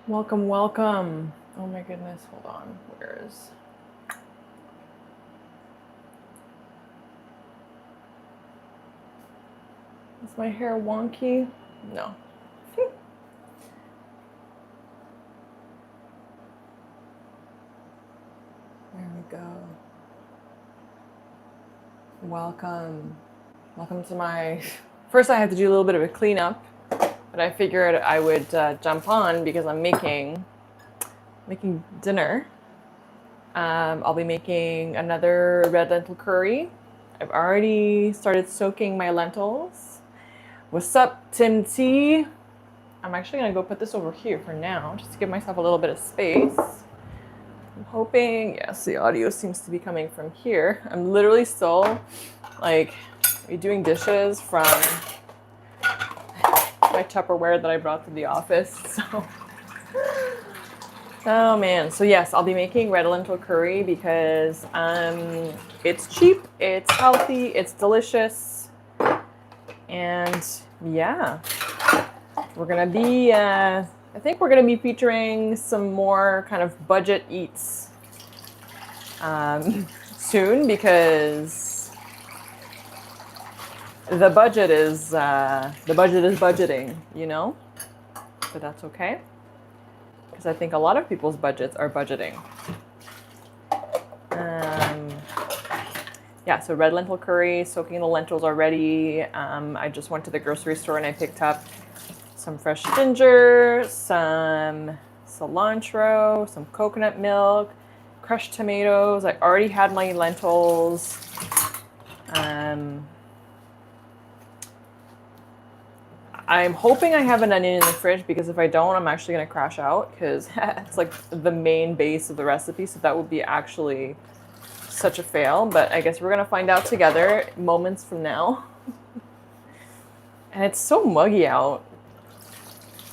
Welcome, welcome. Oh my goodness, hold on. Where is... Is my hair wonky? No. There we go. Welcome. Welcome to my... First I had to do a little bit of a cleanup, but I figured I would jump on because I'm making dinner. I'll be making another red lentil curry. I've already started soaking my lentils. What's up, Tim T? I'm actually gonna go put this over here for now, just to give myself a little bit of space. I'm hoping, yes, the audio seems to be coming from here. I'm literally still like doing dishes from my Tupperware that I brought to the office. So, oh man. So yes, I'll be making red lentil curry because it's cheap, it's healthy, it's delicious, and yeah. We're gonna be, I think we're gonna be featuring some more kind of budget eats soon because the budget is budgeting, you know, but that's okay because I think a lot of people's budgets are budgeting. Yeah, so red lentil curry, soaking the lentils already. I just went to the grocery store and I picked up some fresh ginger, some cilantro, some coconut milk, crushed tomatoes. I already had my lentils. I'm hoping I have an onion in the fridge because if I don't, I'm actually going to crash out because it's like the main base of the recipe. So that would be actually such a fail. But I guess we're going to find out together moments from now. And it's so muggy out.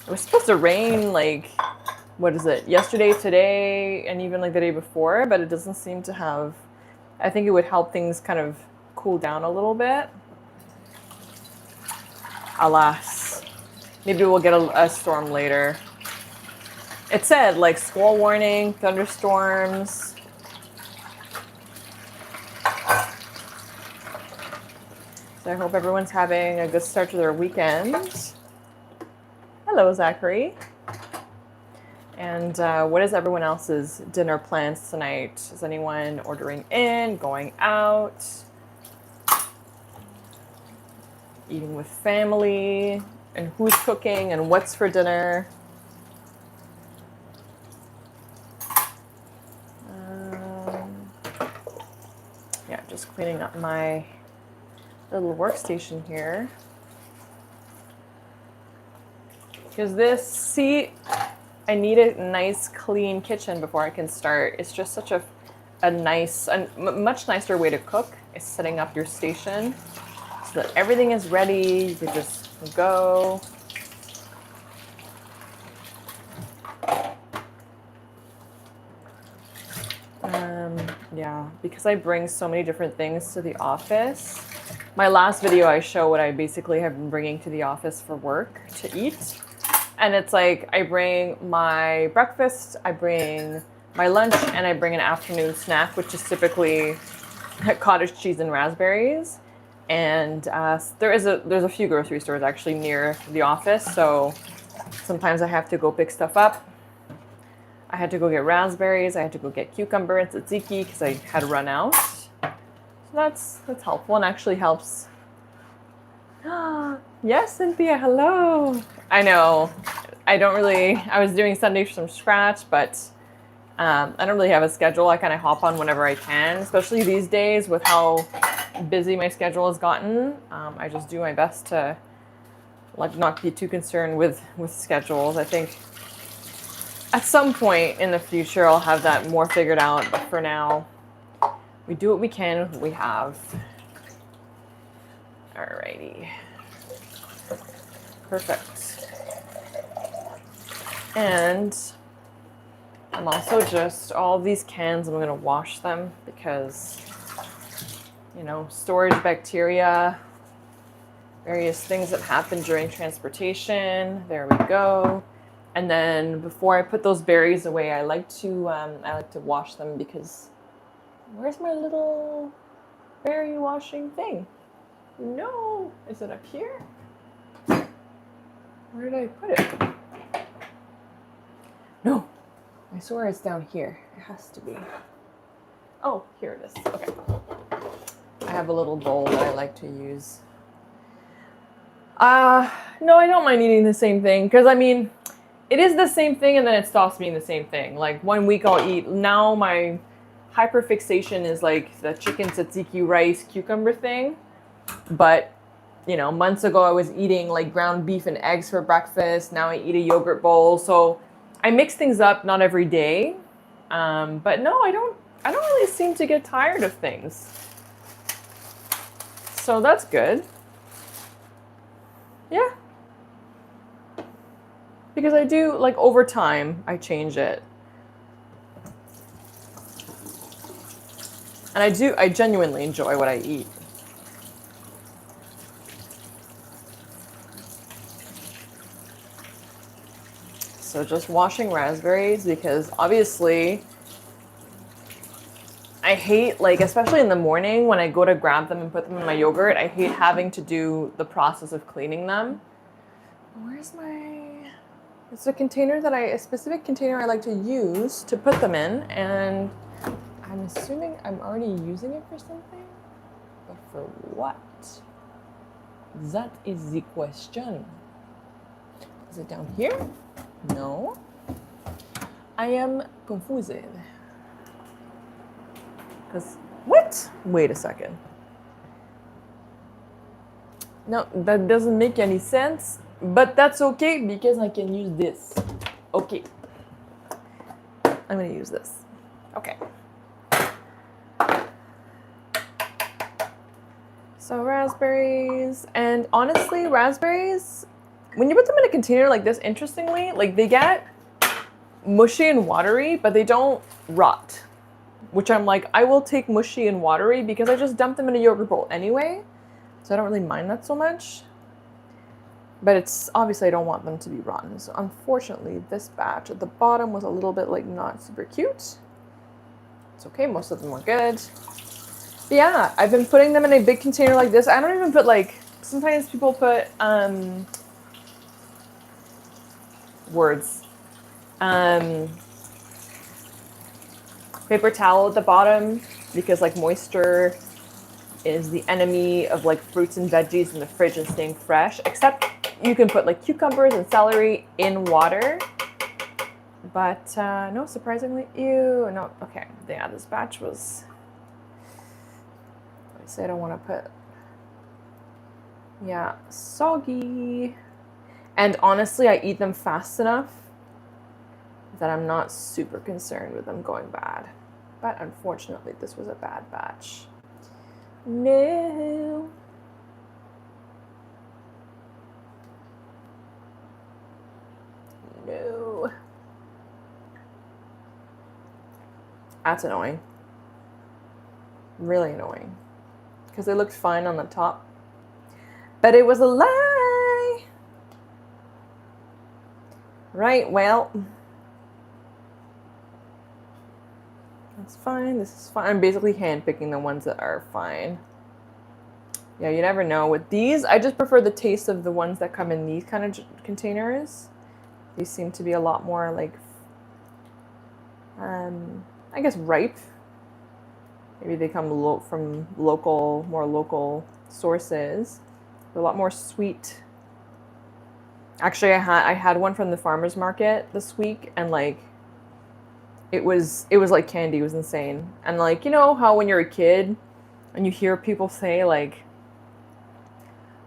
It was supposed to rain like, what is it, yesterday, today, and even like the day before, but it doesn't seem to have. I think it would help things kind of cool down a little bit. Alas, maybe we'll get a storm later. It said like squall warning, thunderstorms. So I hope everyone's having a good start to their weekend. Hello, Zachary. And what is everyone else's dinner plans tonight? Is anyone ordering in, going out, eating with family, and who's cooking and what's for dinner? Yeah, just cleaning up my little workstation here. Because this, see, I need a nice clean kitchen before I can start. It's just such a much nicer way to cook is setting up your station so that everything is ready. You can just go. Yeah, because I bring so many different things to the office. My last video, I show what I basically have been bringing to the office for work to eat. And it's like I bring my breakfast, I bring my lunch, and I bring an afternoon snack, which is typically cottage cheese and raspberries. And there's a few grocery stores actually near the office, so sometimes I have to go pick stuff up. I had to go get raspberries, I had to go get cucumber and tzatziki because I had run out. So that's helpful and actually helps. Yes, Cynthia, hello. I know, I was doing Sundays from scratch, but I don't really have a schedule. I kind of hop on whenever I can, especially these days with how busy my schedule has gotten. I just do my best to like not be too concerned with schedules. I think at some point in the future I'll have that more figured out, but for now we do what we can with what we have. Alrighty. Perfect. And I'm also just, all of these cans, I'm going to wash them because, you know, storage bacteria, various things that happen during transportation. There we go. And then before I put those berries away, I like to wash them because where's my little berry washing thing? No, is it up here? Where did I put it? No, I swear it's down here. It has to be. Oh, here it is. Okay. I have a little bowl that I like to use. No, I don't mind eating the same thing because I mean, it is the same thing and then it stops being the same thing. Like 1 week I'll eat. Now my hyperfixation is like the chicken tzatziki rice cucumber thing. But, you know, months ago I was eating like ground beef and eggs for breakfast. Now I eat a yogurt bowl. So I mix things up, not every day. But no, I don't really seem to get tired of things. So that's good. Yeah. Because I do, like, over time, I change it. And I genuinely enjoy what I eat. So just washing raspberries because obviously I hate, like, especially in the morning when I go to grab them and put them in my yogurt, I hate having to do the process of cleaning them. Where's my... It's a specific container I like to use to put them in, and I'm assuming I'm already using it for something, but for what? That is the question. Is it down here? No. I am confused. Because, what? Wait a second. No, that doesn't make any sense, but that's okay because I can use this. Okay. I'm gonna use this. Okay. So raspberries, and honestly, raspberries, when you put them in a container like this, interestingly, like they get mushy and watery, but they don't rot. Which I'm like, I will take mushy and watery because I just dump them in a yogurt bowl anyway. So I don't really mind that so much. But it's obviously I don't want them to be rotten. So unfortunately, this batch at the bottom was a little bit like not super cute. It's okay, most of them were good. But yeah, I've been putting them in a big container like this. I don't even put like, sometimes people put paper towel at the bottom because like moisture is the enemy of like fruits and veggies in the fridge and staying fresh, except you can put like cucumbers and celery in water. But no, surprisingly, ew, no, okay. Yeah, this batch was, I say I don't want to put, yeah, soggy. And honestly, I eat them fast enough that I'm not super concerned with them going bad. But unfortunately, this was a bad batch. No. No. That's annoying. Really annoying. Because it looked fine on the top. But it was a lie. Right, well. That's fine. This is fine. I'm basically handpicking the ones that are fine. Yeah, you never know. With these, I just prefer the taste of the ones that come in these kind of containers. These seem to be a lot more like, I guess ripe. Maybe they come from more local sources. They're a lot more sweet. Actually, I had one from the farmer's market this week, and like, it was like candy. It was insane. And like, you know how when you're a kid and you hear people say like,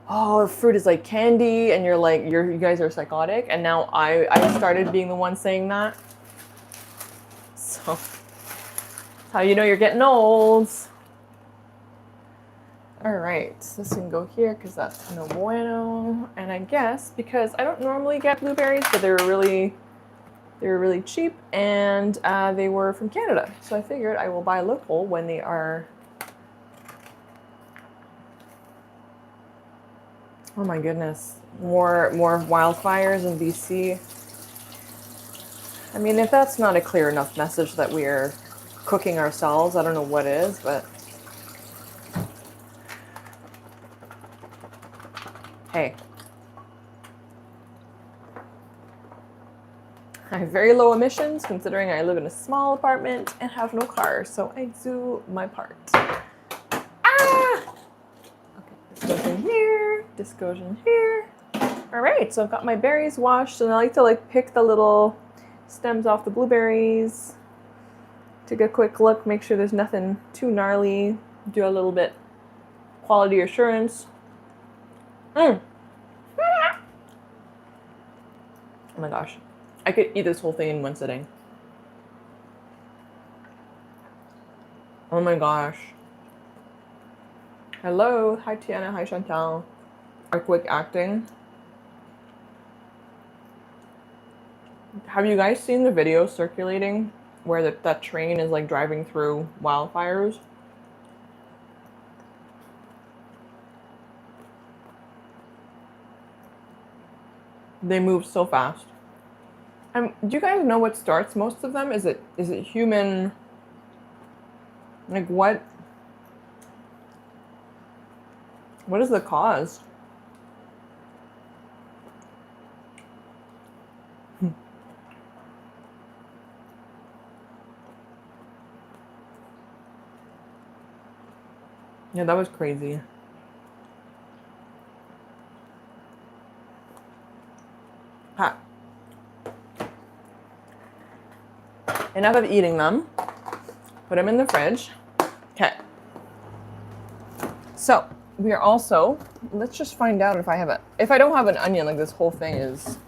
oh, fruit is like candy, and you're like, you guys are psychotic. And now I started being the one saying that. So that's how you know you're getting old. All right, this can go here because that's no bueno. And I guess because I don't normally get blueberries, but they were really cheap, and they were from Canada. So I figured I will buy local when they are. Oh my goodness, more wildfires in BC. I mean, if that's not a clear enough message that we're cooking ourselves, I don't know what is, but hey. I have very low emissions considering I live in a small apartment and have no car, so I do my part. Ah! Okay, this goes in here, this goes in here. All right, so I've got my berries washed, and I like to pick the little stems off the blueberries. Take a quick look, make sure there's nothing too gnarly. Do a little bit quality assurance. Oh my gosh. I could eat this whole thing in one sitting. Oh my gosh. Hello. Hi, Tiana. Hi, Chantal. Our quick acting. Have you guys seen the video circulating where that train is driving through wildfires? They move so fast. Do you guys know what starts most of them? Is it human? What is the cause? Yeah, that was crazy. Ha. Enough of eating them. Put them in the fridge. Okay. So we are also, let's just find out if I don't have an onion, this whole thing is.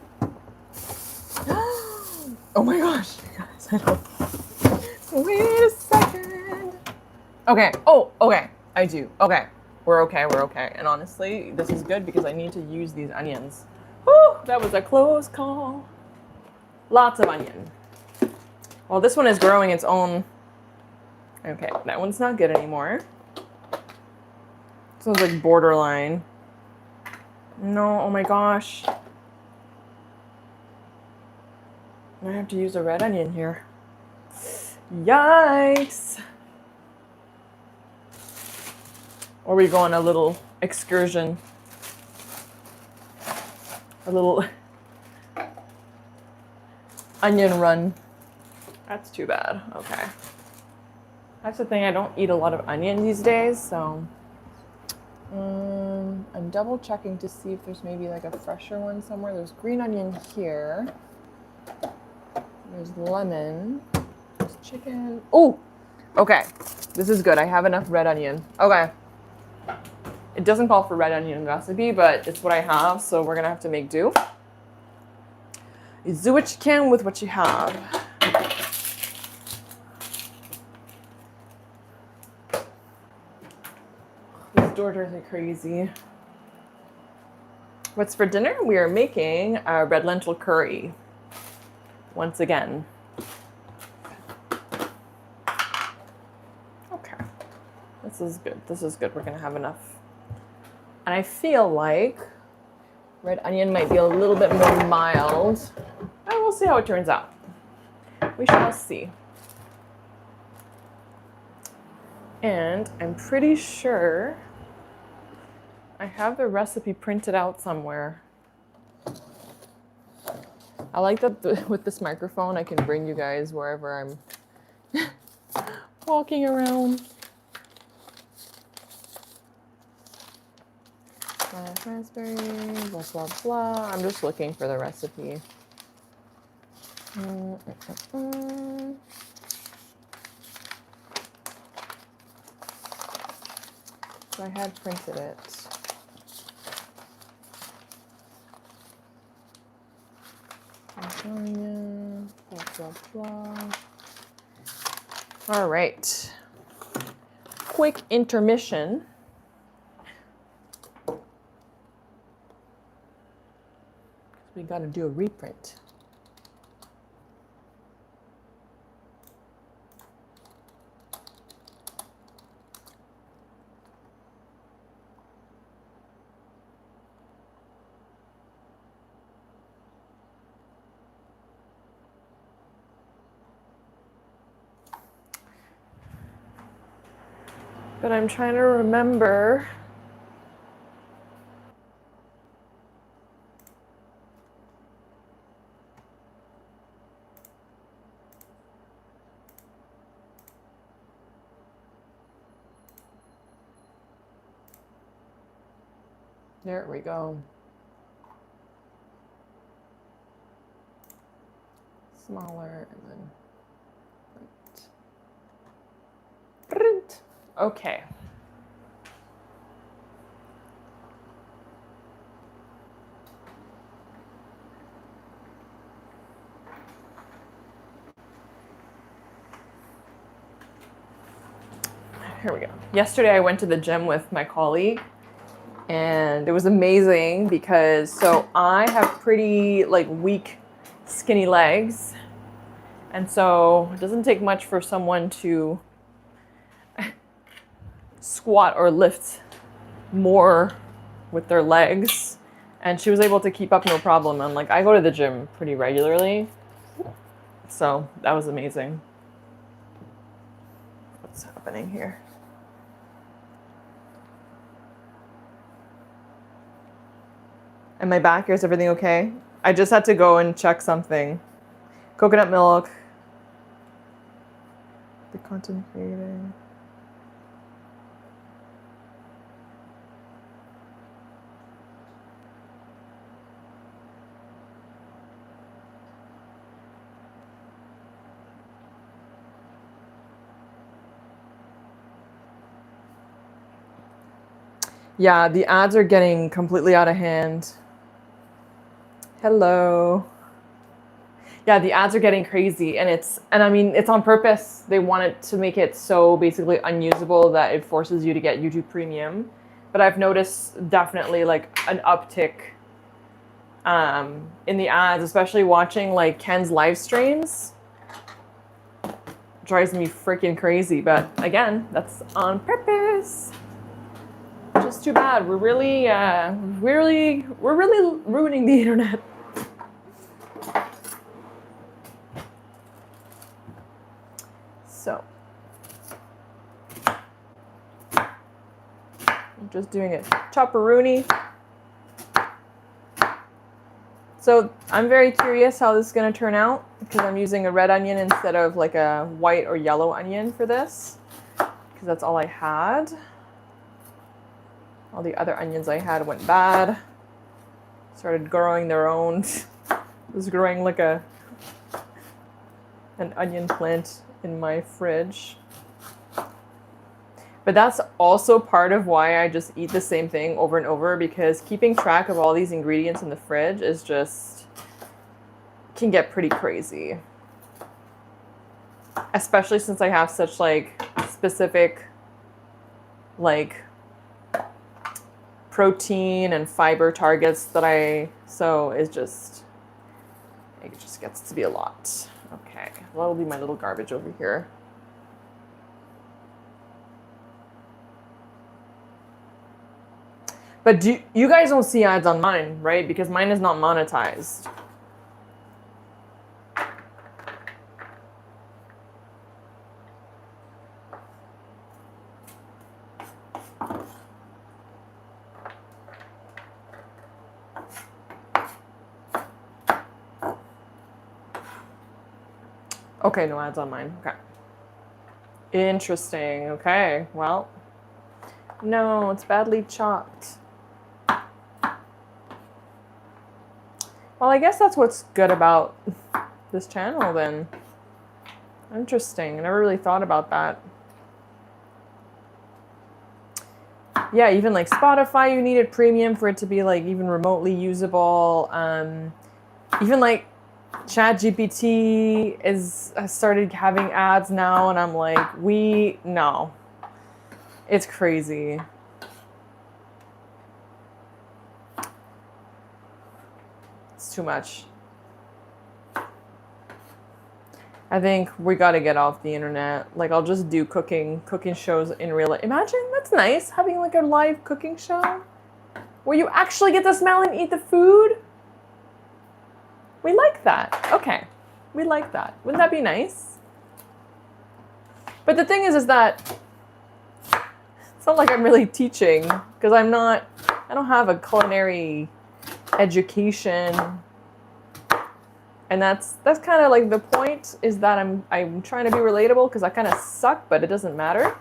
Oh my gosh, you guys, I don't. Wait a second. Okay. Oh, okay. I do. Okay. We're okay. And honestly, this is good because I need to use these onions. Whew, that was a close call. Lots of onion. Well, this one is growing its own. Okay, that one's not good anymore. This one's borderline. No, oh my gosh. I have to use a red onion here. Yikes. Or we go on a little excursion. A little onion run. That's too bad. Okay. That's the thing, I don't eat a lot of onion these days, so I'm double checking to see if there's maybe a fresher one somewhere. There's green onion here. There's lemon. There's chicken. Oh, okay. This is good. I have enough red onion. Okay. It doesn't call for red onion recipe, but it's what I have, so we're gonna have to make do. You do what you can with what you have. These DoorDash are crazy. What's for dinner? We are making a red lentil curry. Once again. Okay. This is good. This is good. We're gonna have enough. And I feel like red onion might be a little bit more mild. And we'll see how it turns out. We shall see. And I'm pretty sure I have the recipe printed out somewhere. I like that with this microphone, I can bring you guys wherever I'm walking around. Raspberry, blah, blah, blah. I'm just looking for the recipe. So I had printed it. Blah, blah, blah. All right. Quick intermission. We got to do a reprint. But I'm trying to remember. There we go. Smaller and then print. Okay. Here we go. Yesterday I went to the gym with my colleague and it was amazing because so I have pretty like weak, skinny legs. And so it doesn't take much for someone to squat or lift more with their legs. And she was able to keep up no problem. And like I go to the gym pretty regularly. So that was amazing. What's happening here? Am I back? Is everything okay? I just had to go and check something. Coconut milk. The content creator. Yeah, the ads are getting completely out of hand. Hello. Yeah, the ads are getting crazy and I mean, it's on purpose. They want it to make it so basically unusable that it forces you to get YouTube Premium. But I've noticed definitely like an uptick in the ads, especially watching like Ken's live streams. Drives me freaking crazy, but again, that's on purpose. Just too bad. We're really ruining the internet. So, I'm just doing it chopperoonie. So I'm very curious how this is going to turn out because I'm using a red onion instead of like a white or yellow onion for this because that's all I had. All the other onions I had went bad. Started growing their own. It was growing like an onion plant in my fridge. But that's also part of why I just eat the same thing over and over because keeping track of all these ingredients in the fridge is just can get pretty crazy. Especially since I have such like specific like protein and fiber targets that so it just gets to be a lot. Okay, well, that'll be my little garbage over here. But you guys don't see ads on mine, right? Because mine is not monetized. Okay, no ads on mine. Okay. Interesting. Okay, well. No, it's badly chopped. Well, I guess that's what's good about this channel then. Interesting. I never really thought about that. Yeah, even like Spotify, you needed premium for it to be like even remotely usable. Even like ChatGPT has started having ads now, and I'm like, no. It's crazy. It's too much. I think we got to get off the internet. Like, I'll just do cooking shows in real life. Imagine, that's nice, having like a live cooking show where you actually get to smell and eat the food. We like that. Okay, we like that. Wouldn't that be nice? But the thing is that It's not like I'm really teaching because I don't have a culinary education. And that's kind of like the point, is that I'm trying to be relatable because I kind of suck, but it doesn't matter.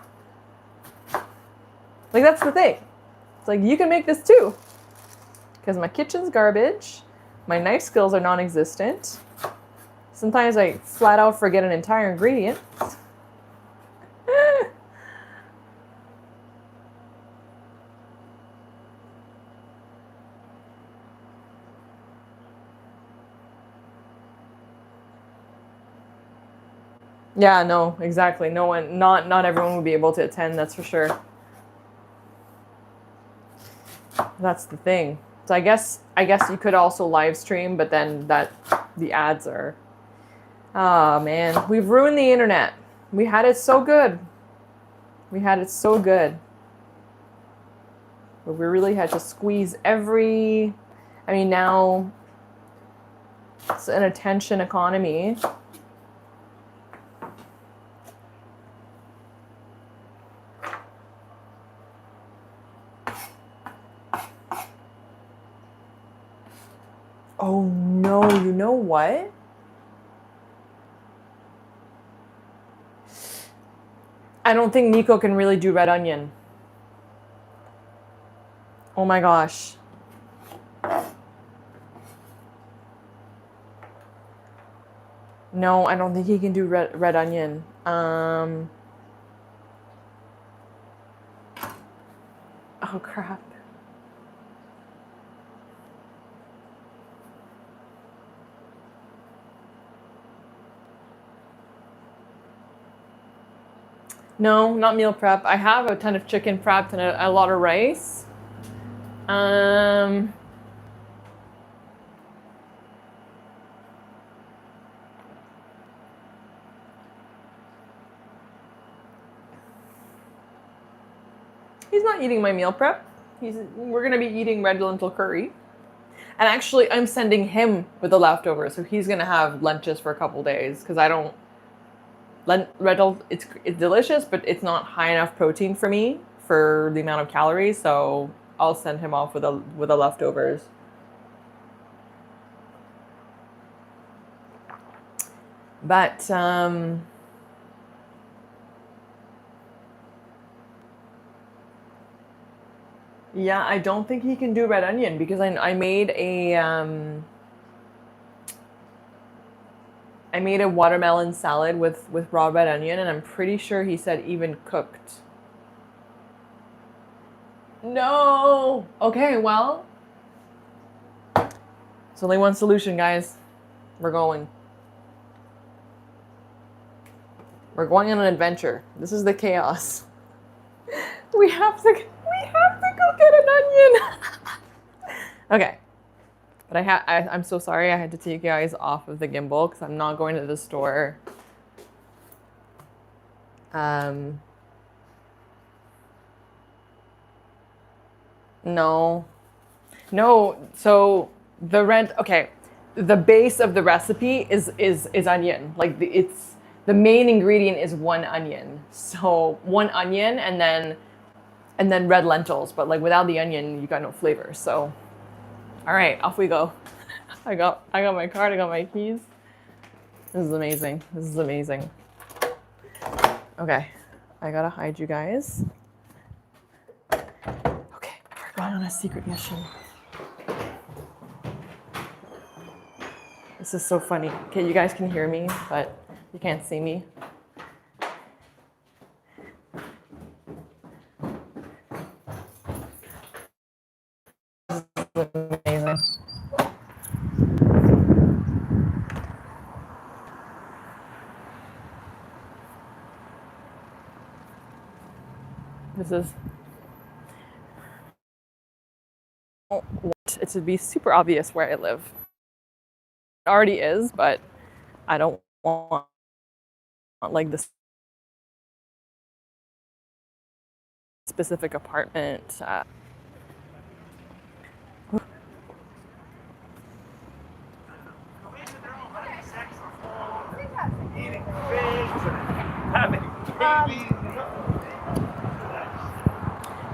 Like, that's the thing. It's like, you can make this too. Because my kitchen's garbage. My knife skills are non-existent. Sometimes I flat out forget an entire ingredient. Yeah, no, exactly. No one, not everyone would be able to attend, that's for sure. That's the thing. So I guess you could also live stream, but then the ads are. Oh man, we've ruined the internet. We had it so good. We had it so good. But we really had to squeeze every. I mean, now it's an attention economy. Oh no, you know what? I don't think Nico can really do red onion. Oh my gosh. No, I don't think he can do red onion. Oh crap. No, not meal prep. I have a ton of chicken prepped and a lot of rice. He's not eating my meal prep. We're gonna be eating red lentil curry. And actually, I'm sending him with the leftovers, so he's gonna have lunches for a couple days because I don't. It's delicious, but it's not high enough protein for me for the amount of calories. So I'll send him off with the leftovers. But yeah, I don't think he can do red onion because I made a watermelon salad with raw red onion, and I'm pretty sure he said even cooked. No. Okay, well, there's only one solution, guys. We're going on an adventure. This is the chaos. We have to go get an onion. Okay. But I'm so sorry I had to take you guys off of the gimbal because I'm not going to the store. No. So the base of the recipe is onion. Like the main ingredient is one onion. So one onion and then red lentils. But like without the onion, you got no flavor. So, all right, off we go. I got my card. I got my keys. This is amazing. Okay, I gotta hide you guys. Okay, we're going on a secret mission. This is so funny. Okay, you guys can hear me, but you can't see me. This is amazing. This is. I want it to be super obvious where I live. It already is, but I don't want like this specific apartment.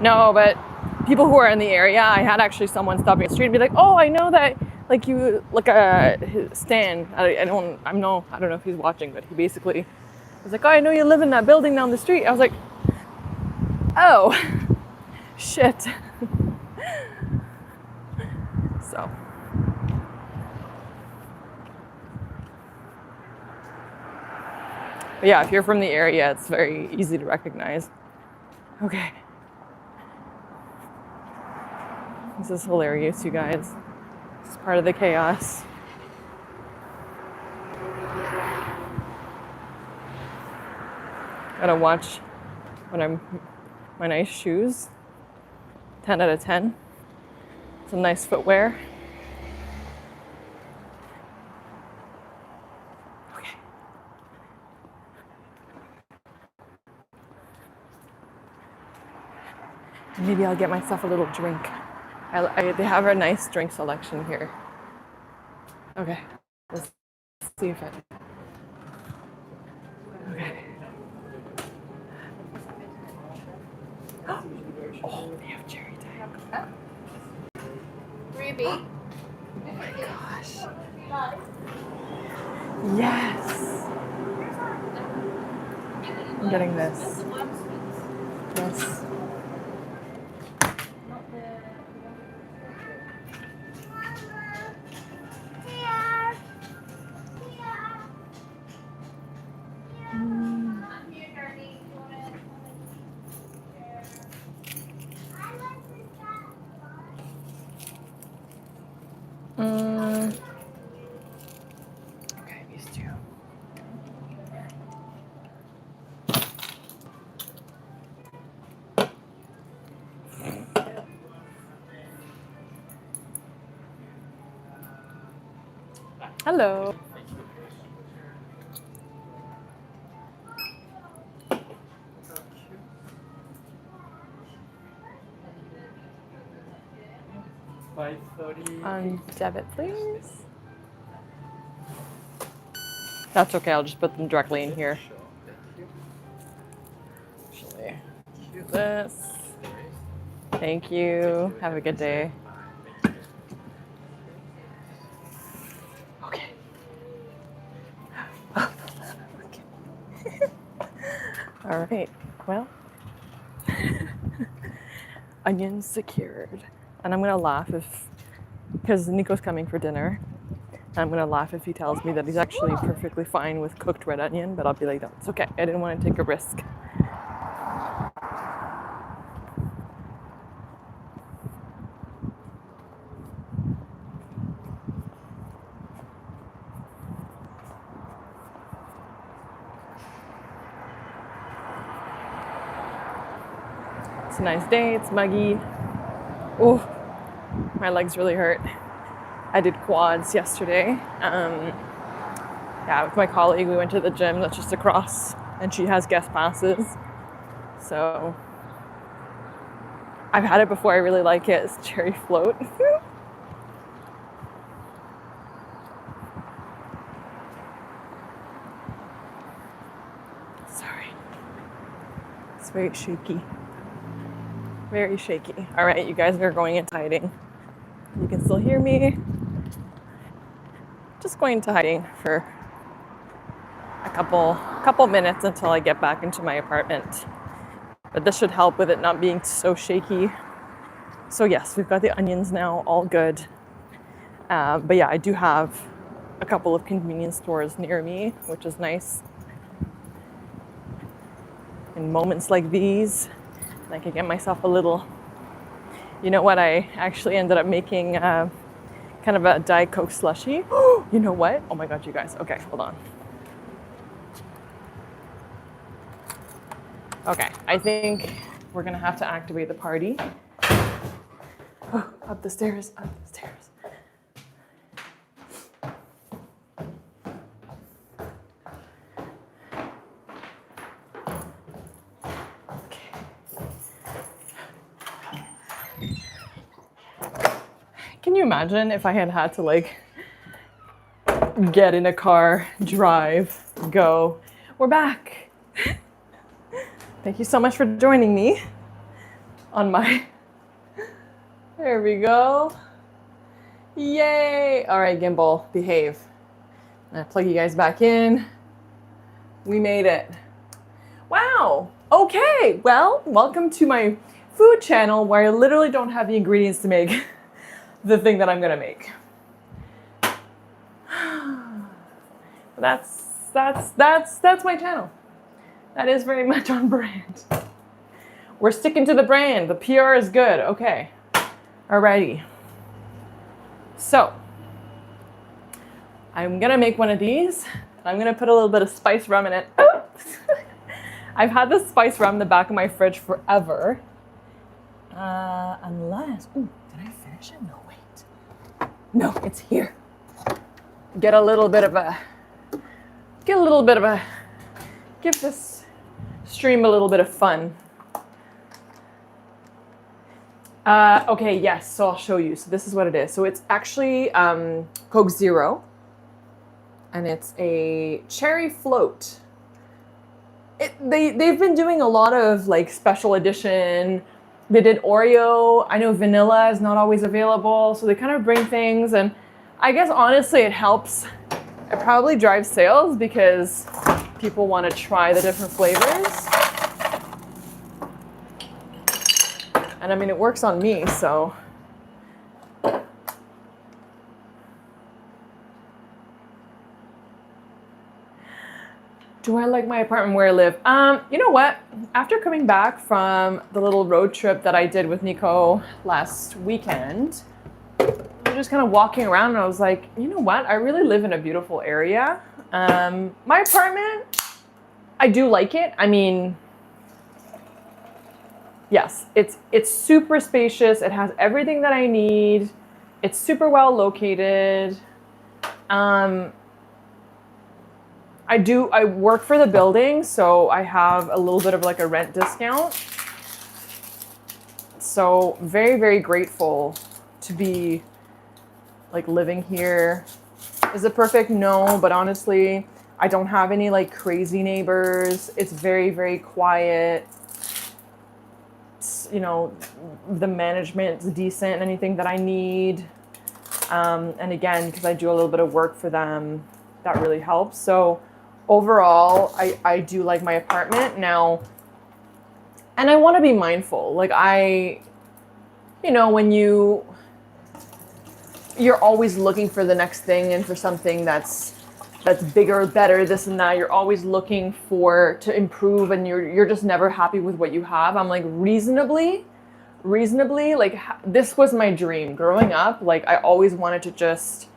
No, but people who are in the area, I had actually someone stopping the street and be like, "Oh, I know that like you like Stan. I don't know if he's watching, but he basically was like, "Oh, I know you live in that building down the street." I was like, "Oh, shit." So. But yeah, if you're from the area, it's very easy to recognize. Okay. This is hilarious, you guys. It's part of the chaos. Gotta watch when I'm my nice shoes. 10 out of 10. Some nice footwear. Okay. Maybe I'll get myself a little drink. They have a nice drink selection here. Okay. Let's see if I... Okay. Oh, they have cherry type. Ruby. Oh my gosh. Yes. I'm getting this. Yes. Okay, these two. Hello. Debit, please. That's okay. I'll just put them directly in here. Actually, do this. Thank you. Have a good day. Okay. All right. Well, onions secured. And I'm gonna laugh because Nico's coming for dinner. I'm gonna laugh if he tells me that he's actually perfectly fine with cooked red onion, but I'll be like, no, it's okay. I didn't want to take a risk. It's a nice day, it's muggy. Oh, my legs really hurt. I did quads yesterday. Yeah, with my colleague, we went to the gym that's just across, and she has guest passes. So I've had it before, I really like it. It's cherry float. Sorry. It's very shaky. Very shaky. All right, you guys are going into hiding. You can still hear me. Just going into hiding for a couple minutes until I get back into my apartment. But this should help with it not being so shaky. So yes, we've got the onions now, all good. But yeah, I do have a couple of convenience stores near me, which is nice. In moments like these, I can get myself a little, you know what, I actually ended up making kind of a Diet Coke slushie. You know what? Oh my God, you guys. Okay, hold on. Okay, I think we're gonna have to activate the party. Oh, up the stairs, up the stairs. Can you imagine if I had to like get in a car, drive, go? We're back. Thank you so much for joining me. on my, there we go. Yay! All right, gimbal, behave. I'm gonna plug you guys back in. We made it. Wow, okay, well, welcome to my food channel where I literally don't have the ingredients to make the thing that I'm gonna make. That's my channel. That is very much on brand. We're sticking to the brand. The PR is good. Okay. Alrighty. So, I'm gonna make one of these. I'm gonna put a little bit of spice rum in it. Oops. I've had this spice rum in the back of my fridge forever. Unless, ooh, did I finish it? No, wait. No, it's here. Give this stream a little bit of fun. Okay, yes, so I'll show you. So this is what it is. So it's actually Coke Zero, and it's a cherry float. They've been doing a lot of like special edition. They did Oreo. I know vanilla is not always available, so they kind of bring things, and I guess honestly it helps. It probably drives sales because people want to try the different flavors. And I mean, it works on me, so. Do I like my apartment where I live? You know what? After coming back from the little road trip that I did with Nico last weekend, we were just kind of walking around and I was like, you know what? I really live in a beautiful area. My apartment, I do like it. I mean, yes, it's super spacious. It has everything that I need. It's super well located. I work for the building, so I have a little bit of like a rent discount. So very, very grateful to be like living here. Is it perfect? No, but honestly, I don't have any like crazy neighbors. It's very, very quiet. You know, the management's decent, anything that I need. And again, because I do a little bit of work for them, that really helps. So overall, I do like my apartment now. And I want to be mindful. Like you know, when you're always looking for the next thing and for something that's bigger, better, this and that. You're always looking to improve, and you're just never happy with what you have. I'm like reasonably, like this was my dream growing up. Like I always wanted to just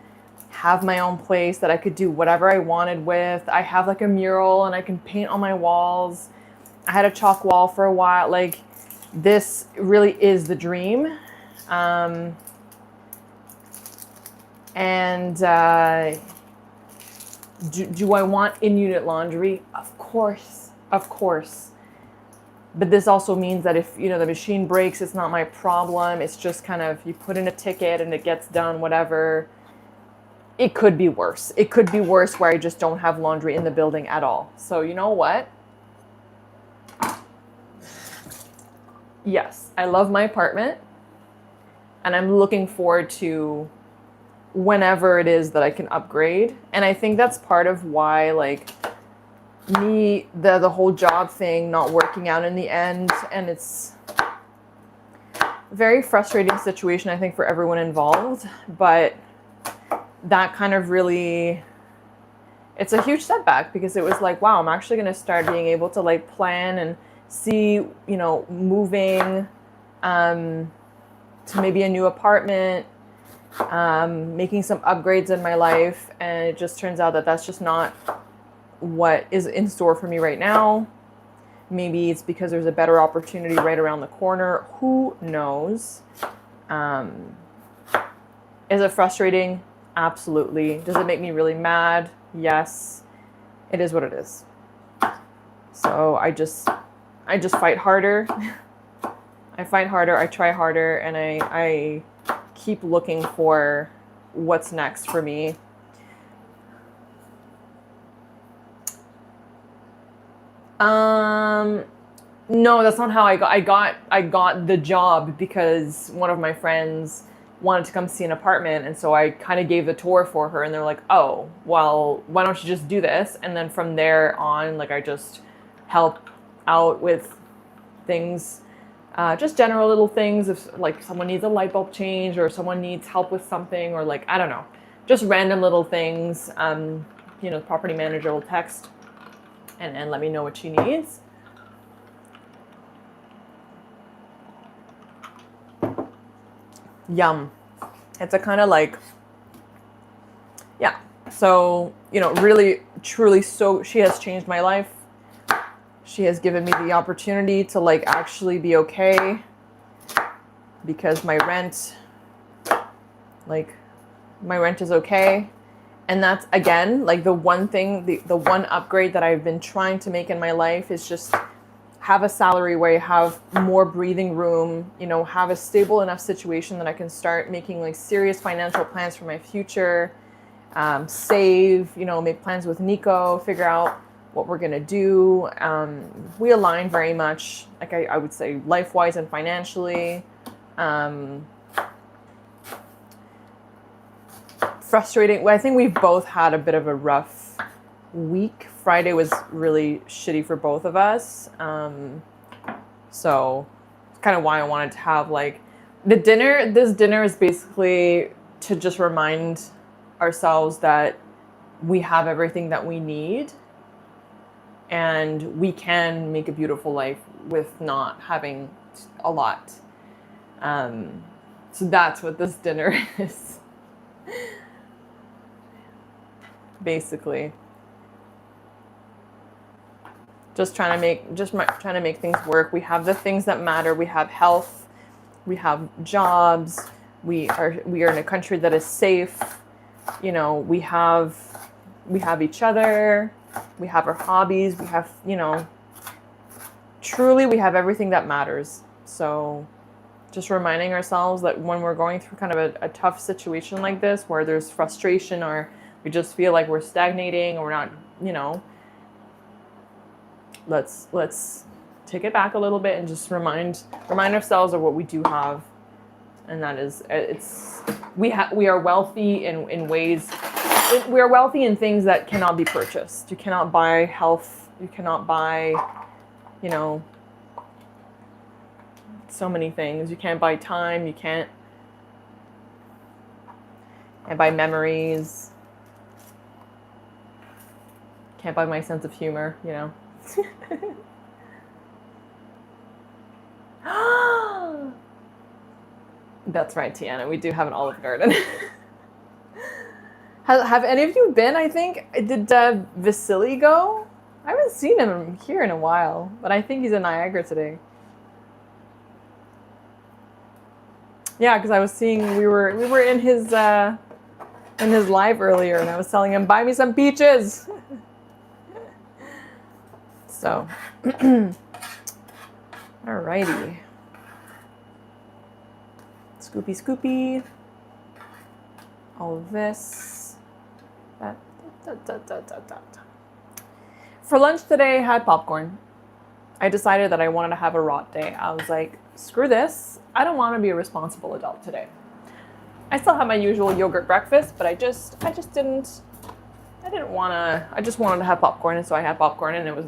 have my own place that I could do whatever I wanted with. I have like a mural and I can paint on my walls. I had a chalk wall for a while. Like this really is the dream. Do I want in-unit laundry? Of course. But this also means that if, you know, the machine breaks, it's not my problem. It's just kind of, you put in a ticket and it gets done, whatever. It could be worse. It could be worse where I just don't have laundry in the building at all. So you know what? Yes, I love my apartment. And I'm looking forward to whenever it is that I can upgrade. And I think that's part of why, like, the whole job thing not working out in the end. And it's a very frustrating situation, I think, for everyone involved. But that kind of really, it's a huge setback because it was like, wow, I'm actually going to start being able to like plan and see, you know, moving to maybe a new apartment, making some upgrades in my life. And it just turns out that that's just not what is in store for me right now. Maybe it's because there's a better opportunity right around the corner. Who knows? Is it frustrating? Absolutely. Does it make me really mad? Yes. It is what it is. So I just fight harder. I fight harder, I try harder, and I keep looking for what's next for me. No, that's not how I got the job because one of my friends wanted to come see an apartment, and so I kind of gave the tour for her, and they're like, "Oh, well, why don't you just do this?" And then from there on, like, I just help out with things, just general little things. If like someone needs a light bulb change, or someone needs help with something, or like I don't know, just random little things. The property manager will text and let me know what she needs. Yum. It's a kind of like, yeah. So, really, truly, so she has changed my life. She has given me the opportunity to like actually be okay because my rent is okay. And that's, again, like the one thing, the one upgrade that I've been trying to make in my life is just have a salary where you have more breathing room, have a stable enough situation that I can start making like serious financial plans for my future, save, make plans with Nico, figure out what we're going to do. We align very much, like I would say, life-wise and financially. Frustrating. Well, I think we've both had a bit of a rough week. Friday was really shitty for both of us. So it's kind of why I wanted to have like the dinner. This dinner is basically to just remind ourselves that we have everything that we need and we can make a beautiful life with not having a lot. So that's what this dinner is. Basically. Just trying to make things work. We have the things that matter. We have health. We have jobs. We are in a country that is safe. We have each other. We have our hobbies. We have, truly we have everything that matters. So just reminding ourselves that when we're going through kind of a tough situation like this, where there's frustration or we just feel like we're stagnating or we're not, let's take it back a little bit and just remind ourselves of what we do have, and that is we are wealthy in ways. We are wealthy in things that cannot be purchased. You cannot buy health. You cannot buy, so many things. You can't buy time. You can't buy memories. Can't buy my sense of humor, That's right, Tiana. We do have an Olive Garden. Have any of you been? I think, did Vasily go? I haven't seen him here in a while, but I think he's in Niagara today. Yeah, because I was seeing we were in his live earlier, and I was telling him, buy me some peaches. So, alrighty. Scoopy. All of this. For lunch today, I had popcorn. I decided that I wanted to have a rot day. I was like, screw this. I don't want to be a responsible adult today. I still have my usual yogurt breakfast, but I just didn't want to. I just wanted to have popcorn, and so I had popcorn, and it was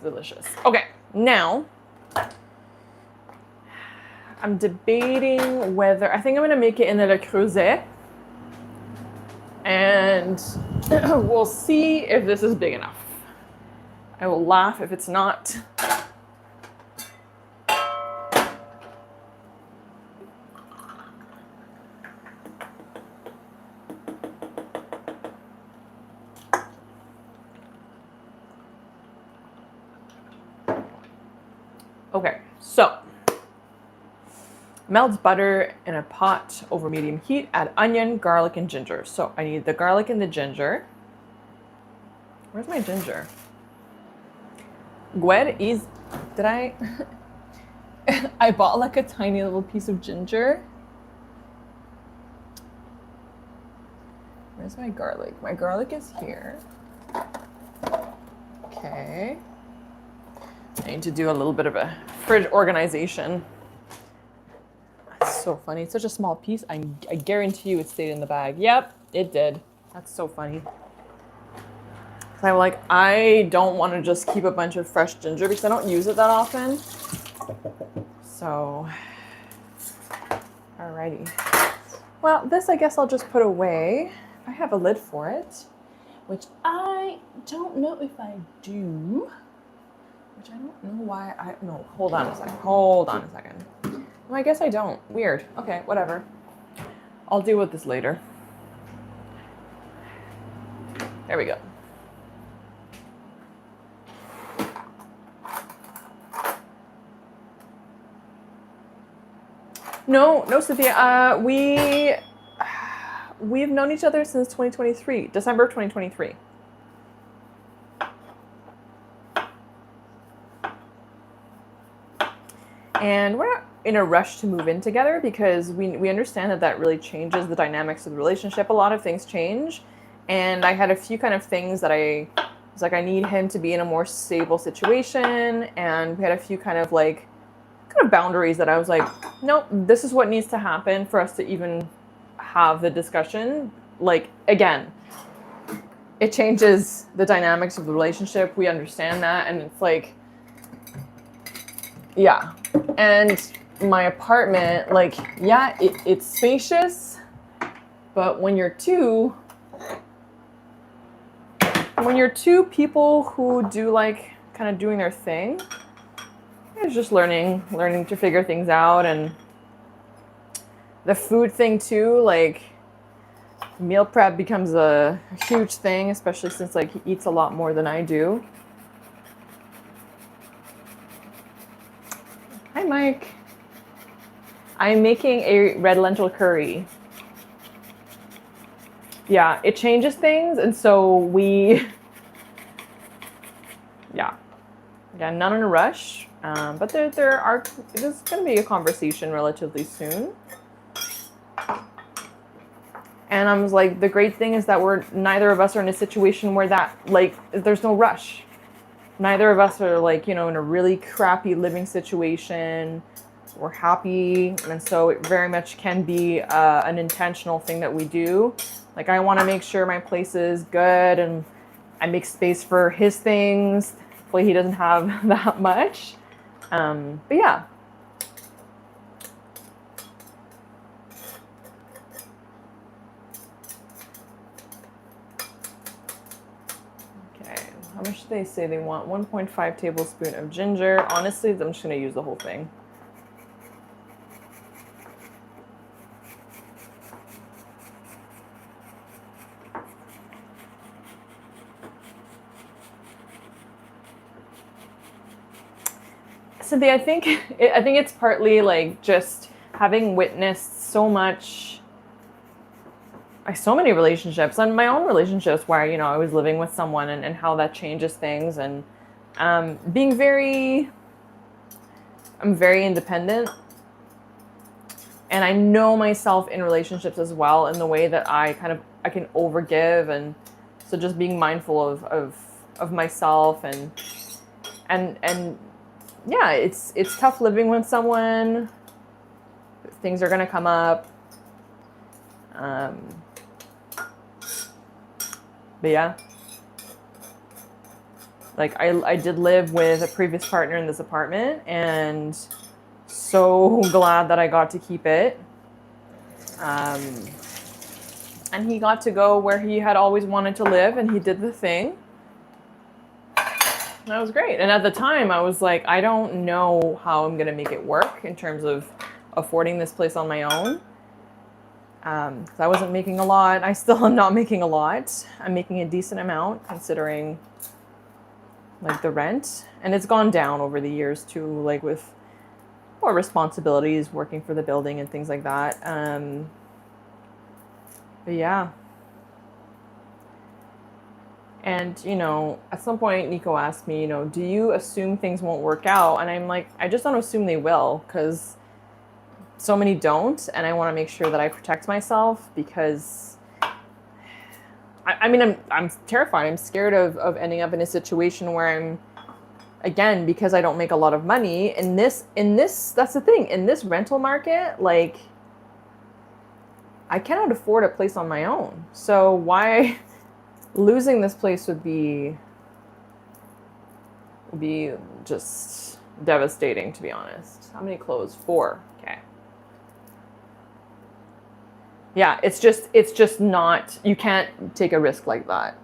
delicious. Okay, now I'm debating whether, I think I'm going to make it in the Le Creuset, and we'll see if this is big enough. I will laugh if it's not. Okay, so melt butter in a pot over medium heat, add onion, garlic, and ginger. So I need the garlic and the ginger. Where's my ginger? Where is, did I? I bought like a tiny little piece of ginger. Where's my garlic? My garlic is here. Okay. I need to do a little bit of a fridge organization. That's so funny. It's such a small piece. I guarantee you it stayed in the bag. Yep, it did. That's so funny. I'm like, I don't want to just keep a bunch of fresh ginger because I don't use it that often. So, alrighty. Well, this I guess I'll just put away. I have a lid for it, which I don't know if I do. Which I don't know why no, hold on a second. No, I guess I don't. Weird. Okay, whatever. I'll deal with this later. There we go. No, Cynthia. We've known each other since 2023, December 2023. And we're not in a rush to move in together because we understand that really changes the dynamics of the relationship. A lot of things change. And I had a few kind of things that I was like, I need him to be in a more stable situation. And we had a few kind of boundaries that I was like, nope, this is what needs to happen for us to even have the discussion. Like, again, it changes the dynamics of the relationship. We understand that. And it's like, yeah. And my apartment, like, yeah, it's spacious, but when you're two people who do like kind of doing their thing, it's just learning to figure things out. And the food thing too, like meal prep becomes a huge thing, especially since like he eats a lot more than I do. Hi, Mike. I'm making a red lentil curry. Yeah, it changes things, and so yeah, not in a rush, but there's going to be a conversation relatively soon. And I was like, the great thing is that neither of us are in a situation where that, like, there's no rush. Neither of us are like, in a really crappy living situation. We're happy. And so it very much can be an intentional thing that we do. Like, I want to make sure my place is good and I make space for his things. Hopefully he doesn't have that much. But yeah. How much do they say they want? 1.5 tablespoon of ginger. Honestly, I'm just going to use the whole thing. Cynthia, I think it's partly like just having witnessed so many relationships and my own relationships where, I was living with someone and how that changes things, and I'm very independent, and I know myself in relationships as well in the way that I can overgive, and so just being mindful of myself and yeah, it's tough living with someone. Things are gonna come up. But yeah, like I did live with a previous partner in this apartment, and so glad that I got to keep it. And he got to go where he had always wanted to live, and he did the thing. That was great. And at the time, I was like, I don't know how I'm gonna make it work in terms of affording this place on my own. Because I wasn't making a lot. I still am not making a lot. I'm making a decent amount considering like the rent. And it's gone down over the years too, like with more responsibilities, working for the building and things like that. But yeah. And, at some point Nico asked me, do you assume things won't work out? And I'm like, I just don't assume they will, because so many don't, and I want to make sure that I protect myself, because I'm terrified. I'm scared of ending up in a situation where again, because I don't make a lot of money in this, that's the thing, in this rental market, like, I cannot afford a place on my own. So why losing this place would be just devastating, to be honest. How many closed? 4. Okay. Yeah, it's just not, you can't take a risk like that.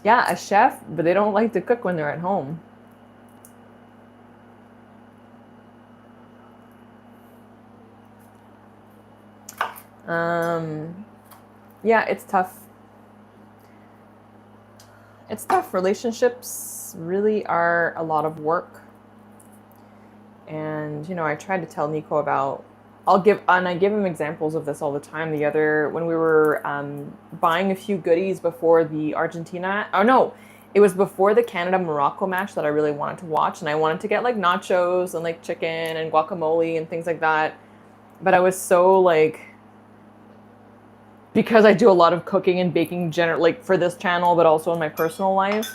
Yeah, a chef, but they don't like to cook when they're at home. Yeah, it's tough. It's tough. Relationships really are a lot of work. And, you know, I tried to tell Nico about, I give him examples of this all the time. When we were buying a few goodies before the it was before the Canada-Morocco match that I really wanted to watch. And I wanted to get like nachos and like chicken and guacamole and things like that. But I was so like, because I do a lot of cooking and baking like for this channel, but also in my personal life,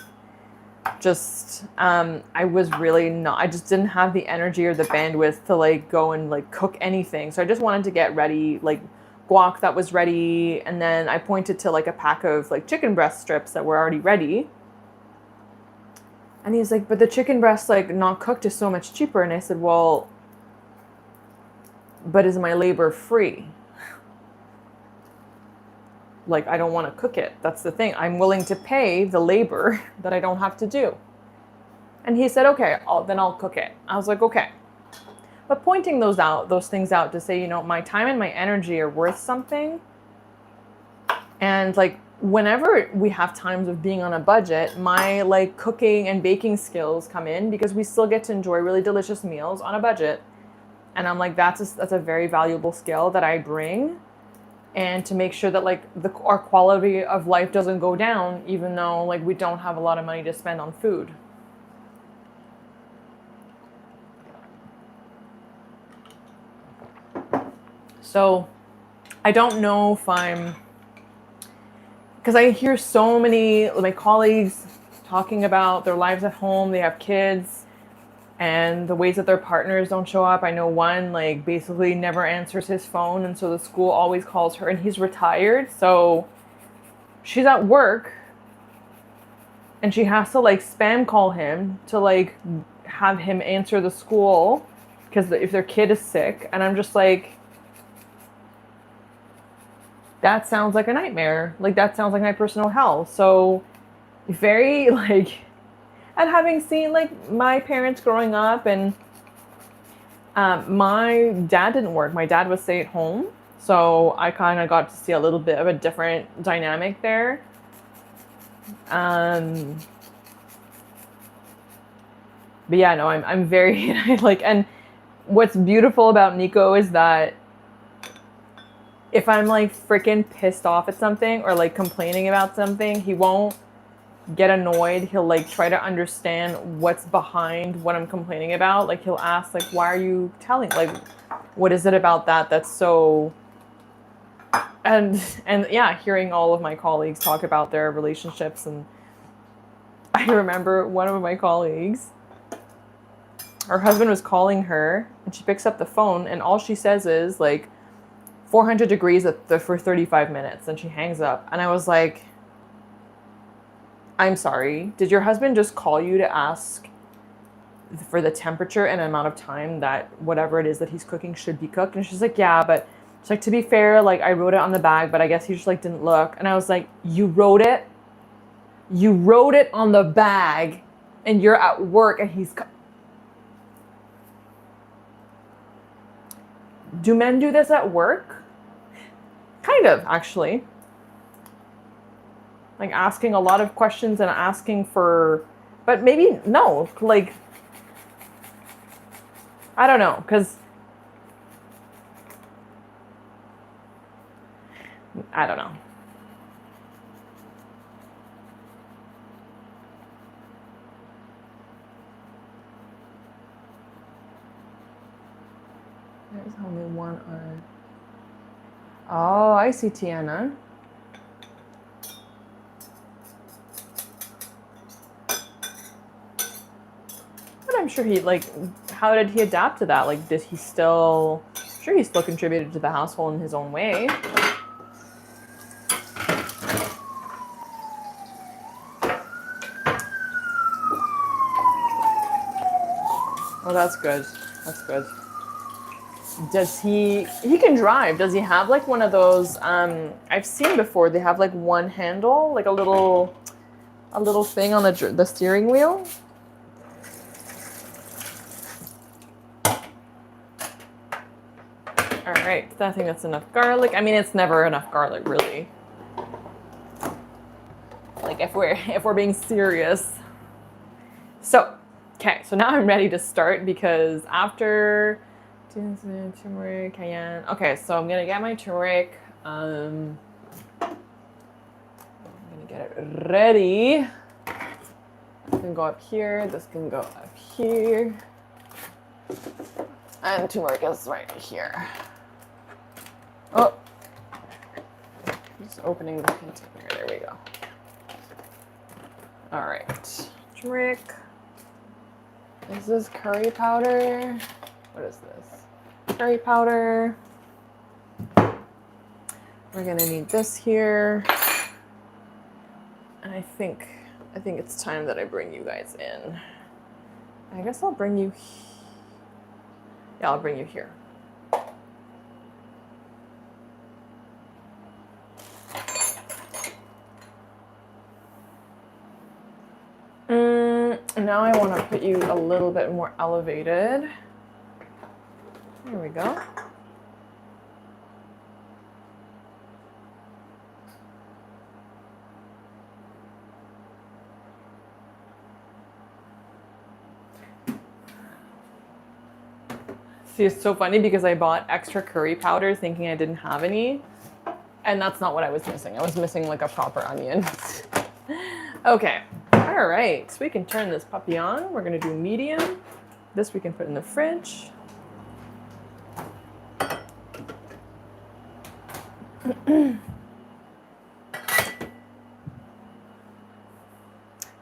I was really not, I just didn't have the energy or the bandwidth to like go and like cook anything. So I just wanted to get ready, like guac that was ready. And then I pointed to like a pack of like chicken breast strips that were already ready. And he's like, but the chicken breast, like not cooked, is so much cheaper. And I said, well, but is my labor free? Like, I don't want to cook it. That's the thing. I'm willing to pay the labor that I don't have to do. And he said, okay, then I'll cook it. I was like, okay. But pointing those things out to say, you know, my time and my energy are worth something. And like, whenever we have times of being on a budget, my like cooking and baking skills come in, because we still get to enjoy really delicious meals on a budget. And I'm like, that's a very valuable skill that I bring. And to make sure that like our quality of life doesn't go down, even though like we don't have a lot of money to spend on food. So I don't know if because I hear so many of my colleagues talking about their lives at home. They have kids and the ways that their partners don't show up. I know one like basically never answers his phone, and so the school always calls her, and he's retired, so she's at work and she has to like spam call him to like have him answer the school because if their kid is sick. And I'm just like, that sounds like a nightmare. Like, that sounds like my personal hell. So very like, and having seen like my parents growing up, and my dad didn't work. My dad was stay at home. So I kind of got to see a little bit of a different dynamic there. But yeah, no, I'm very like, and what's beautiful about Nico is that if I'm like freaking pissed off at something or like complaining about something, he won't get annoyed. He'll like try to understand what's behind what I'm complaining about. Like, he'll ask like, why are you telling, like, what is it about that that's so, and yeah, hearing all of my colleagues talk about their relationships. And I remember one of my colleagues, her husband was calling her and she picks up the phone and all she says is like 400 degrees for 35 minutes, and she hangs up. And I was like, I'm sorry, did your husband just call you to ask for the temperature and amount of time that whatever it is that he's cooking should be cooked? And she's like, yeah, but she's like, to be fair, like I wrote it on the bag, but I guess he just like didn't look. And I was like, you wrote it on the bag and you're at work and he's, do men do this at work? Kind of, actually. Like asking a lot of questions and asking for, but maybe no, like, I don't know, because I don't know. There's only one Oh, I see, Tiana. But I'm sure he, like, how did he adapt to that? Like, did he still, I'm sure he still contributed to the household in his own way. Oh, that's good. That's good. Does he can drive. Does he have like one of those, I've seen before, they have like one handle, like a little thing on the steering wheel. All right, I think that's enough garlic. I mean, it's never enough garlic, really. Like if we're being serious. So, okay, so now I'm ready to start because after turmeric, cayenne. Okay, so I'm gonna get my turmeric. I'm gonna get it ready. This can go up here. This can go up here. And turmeric is right here. Oh, just opening the container. There we go. All right, turmeric. Is this curry powder? What is this? Curry powder. We're gonna need this here. And I think it's time that I bring you guys in. I guess I'll bring you. Yeah, I'll bring you here. Now I want to put you a little bit more elevated. There we go. See, it's so funny because I bought extra curry powder thinking I didn't have any. And that's not what I was missing. I was missing like a proper onion. Okay. All right, so we can turn this puppy on. We're gonna do medium. This we can put in the fridge. And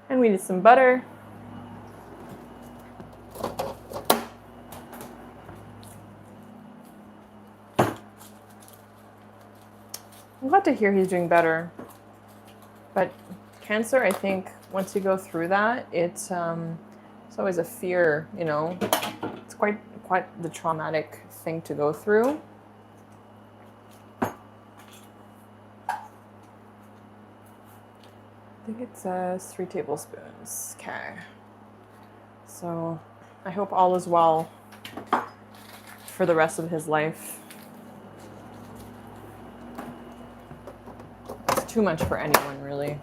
we need some butter. I'm glad to hear he's doing better. But cancer, I think, once you go through that, it's always a fear, you know. It's quite the traumatic thing to go through. I think it says 3 tablespoons. Okay. So I hope all is well for the rest of his life. It's too much for anyone, really.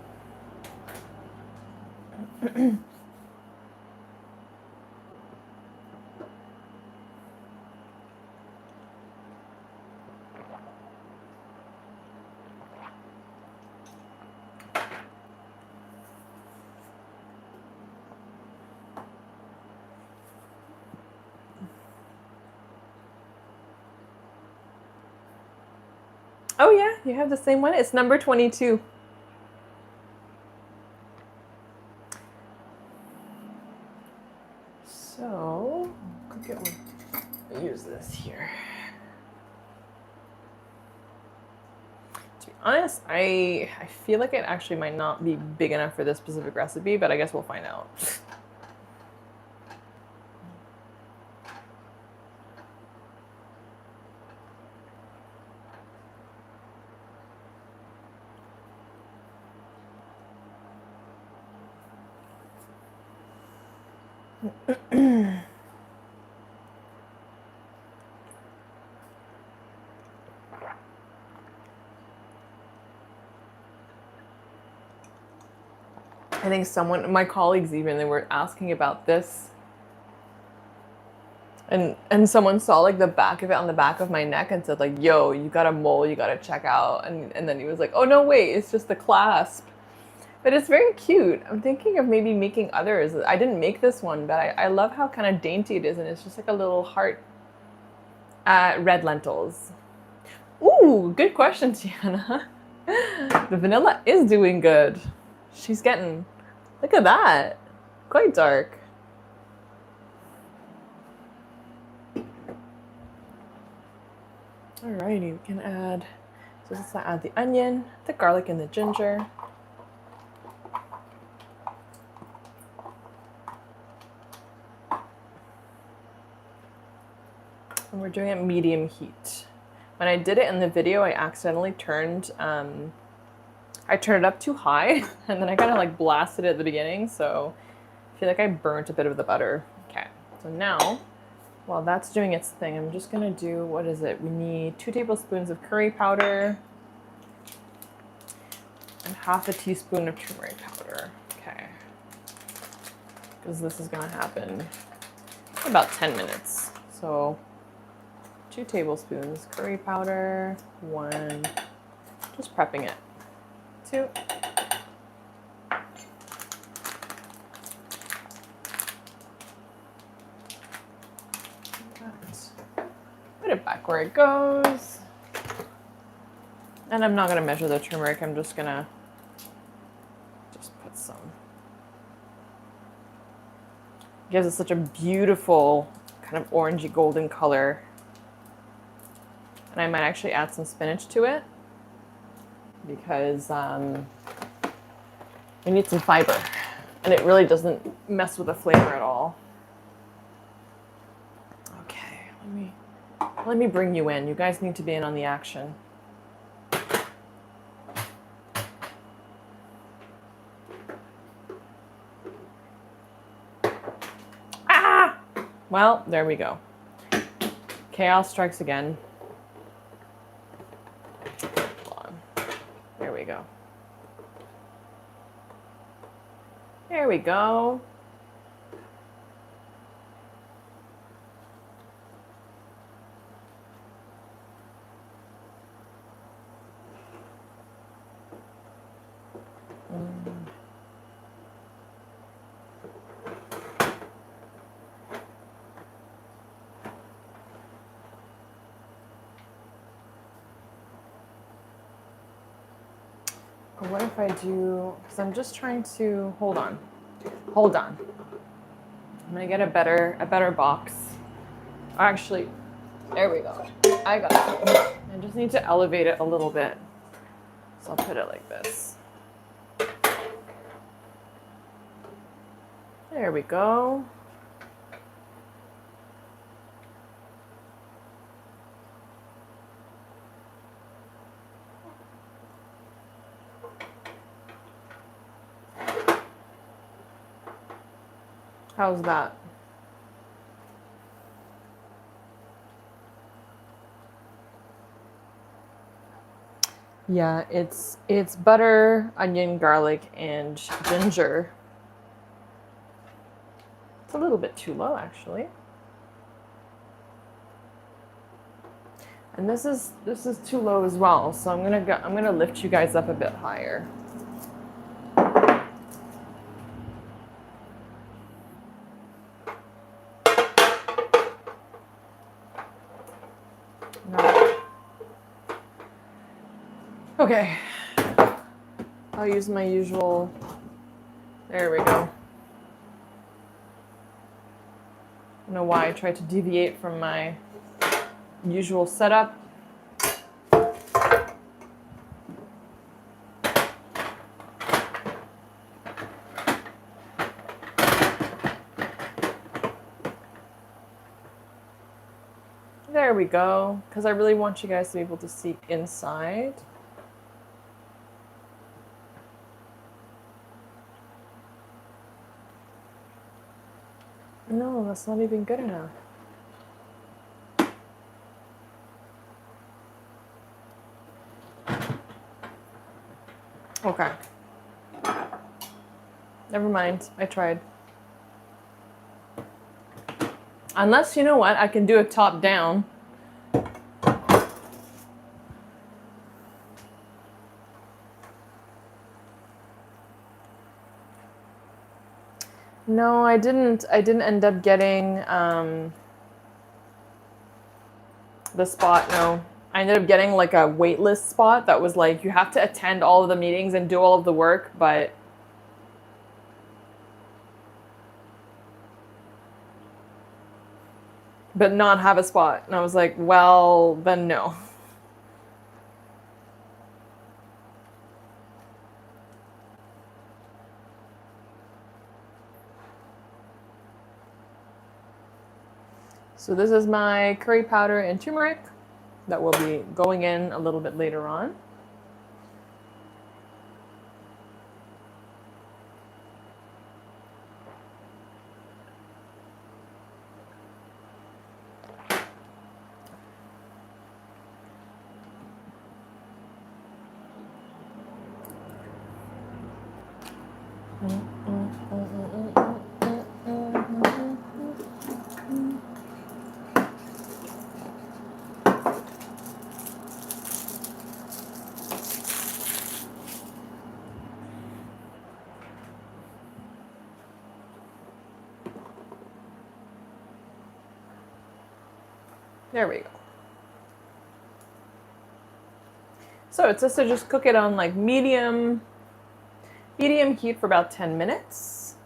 Oh yeah, you have the same one. It's number 22. So, I'll get one. I'll use this here. To be honest, I feel like it actually might not be big enough for this specific recipe, but I guess we'll find out. I think my colleagues even, they were asking about this. And someone saw like the back of it on the back of my neck and said like, yo, you got a mole, you got to check out. And then he was like, oh no, wait, it's just the clasp. But it's very cute. I'm thinking of maybe making others. I didn't make this one, but I love how kind of dainty it is. And it's just like a little heart. Red lentils. Ooh, good question, Tiana. The vanilla is doing good. She's getting, look at that, quite dark. Alrighty, we can add, so let's add the onion, the garlic, and the ginger. And we're doing it medium heat. When I did it in the video, I accidentally turned, I turned it up too high, and then I kind of like blasted it at the beginning, so I feel like I burnt a bit of the butter. Okay, so now, while that's doing its thing, I'm just gonna do, what is it? We need 2 tablespoons of curry powder and half a teaspoon of turmeric powder. Okay, because this is gonna happen in about 10 minutes. So 2 tablespoons curry powder, 1, just prepping it, 2. Put it back where it goes. And I'm not gonna measure the turmeric, I'm just gonna put some. It gives it such a beautiful kind of orangey golden color. And I might actually add some spinach to it because we need some fiber, and it really doesn't mess with the flavor at all. Okay, let me bring you in. You guys need to be in on the action. Ah! Well, there we go. Chaos strikes again. There we go. There we go. What if I do, because I'm just trying to, hold on. I'm gonna get a better box. Actually, there we go. I got it. I just need to elevate it a little bit. So I'll put it like this. There we go. How's that? Yeah, it's butter, onion, garlic, and ginger. It's a little bit too low, actually. And this is too low as well, so I'm gonna lift you guys up a bit higher. Okay, I'll use my usual, there we go. I don't know why I tried to deviate from my usual setup. There we go, because I really want you guys to be able to see inside. No, that's not even good enough. Okay. Never mind, I tried. Unless, you know what, I can do a top down. No, I didn't end up getting the spot, no. I ended up getting like a waitlist spot that was like you have to attend all of the meetings and do all of the work, but not have a spot. And I was like, well, then no. So this is my curry powder and turmeric that will be going in a little bit later on. There we go. So it's just cook it on like medium heat for about 10 minutes.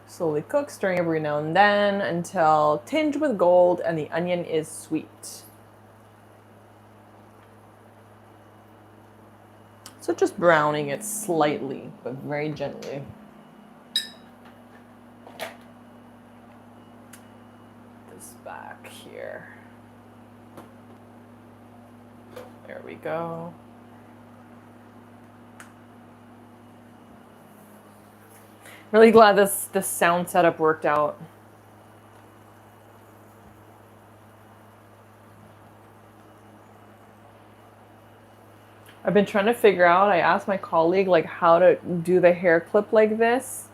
Slowly cook, stirring every now and then until tinged with gold and the onion is sweet. So just browning it slightly, but very gently. This back here. There we go. Really glad this sound setup worked out. I've been trying to figure out, I asked my colleague like how to do the hair clip like this.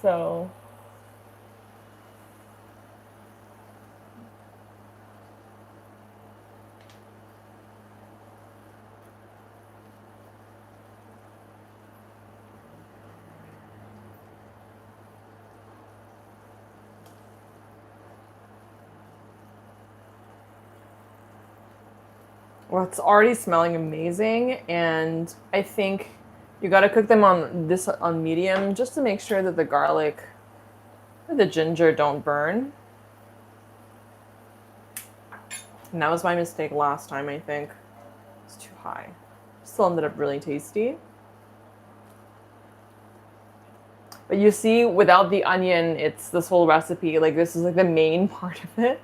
So well, it's already smelling amazing, and I think you got to cook them on medium just to make sure that the garlic or the ginger don't burn. And that was my mistake last time, I think. It's too high. Still ended up really tasty. But you see, without the onion, it's this whole recipe, like this is like the main part of it,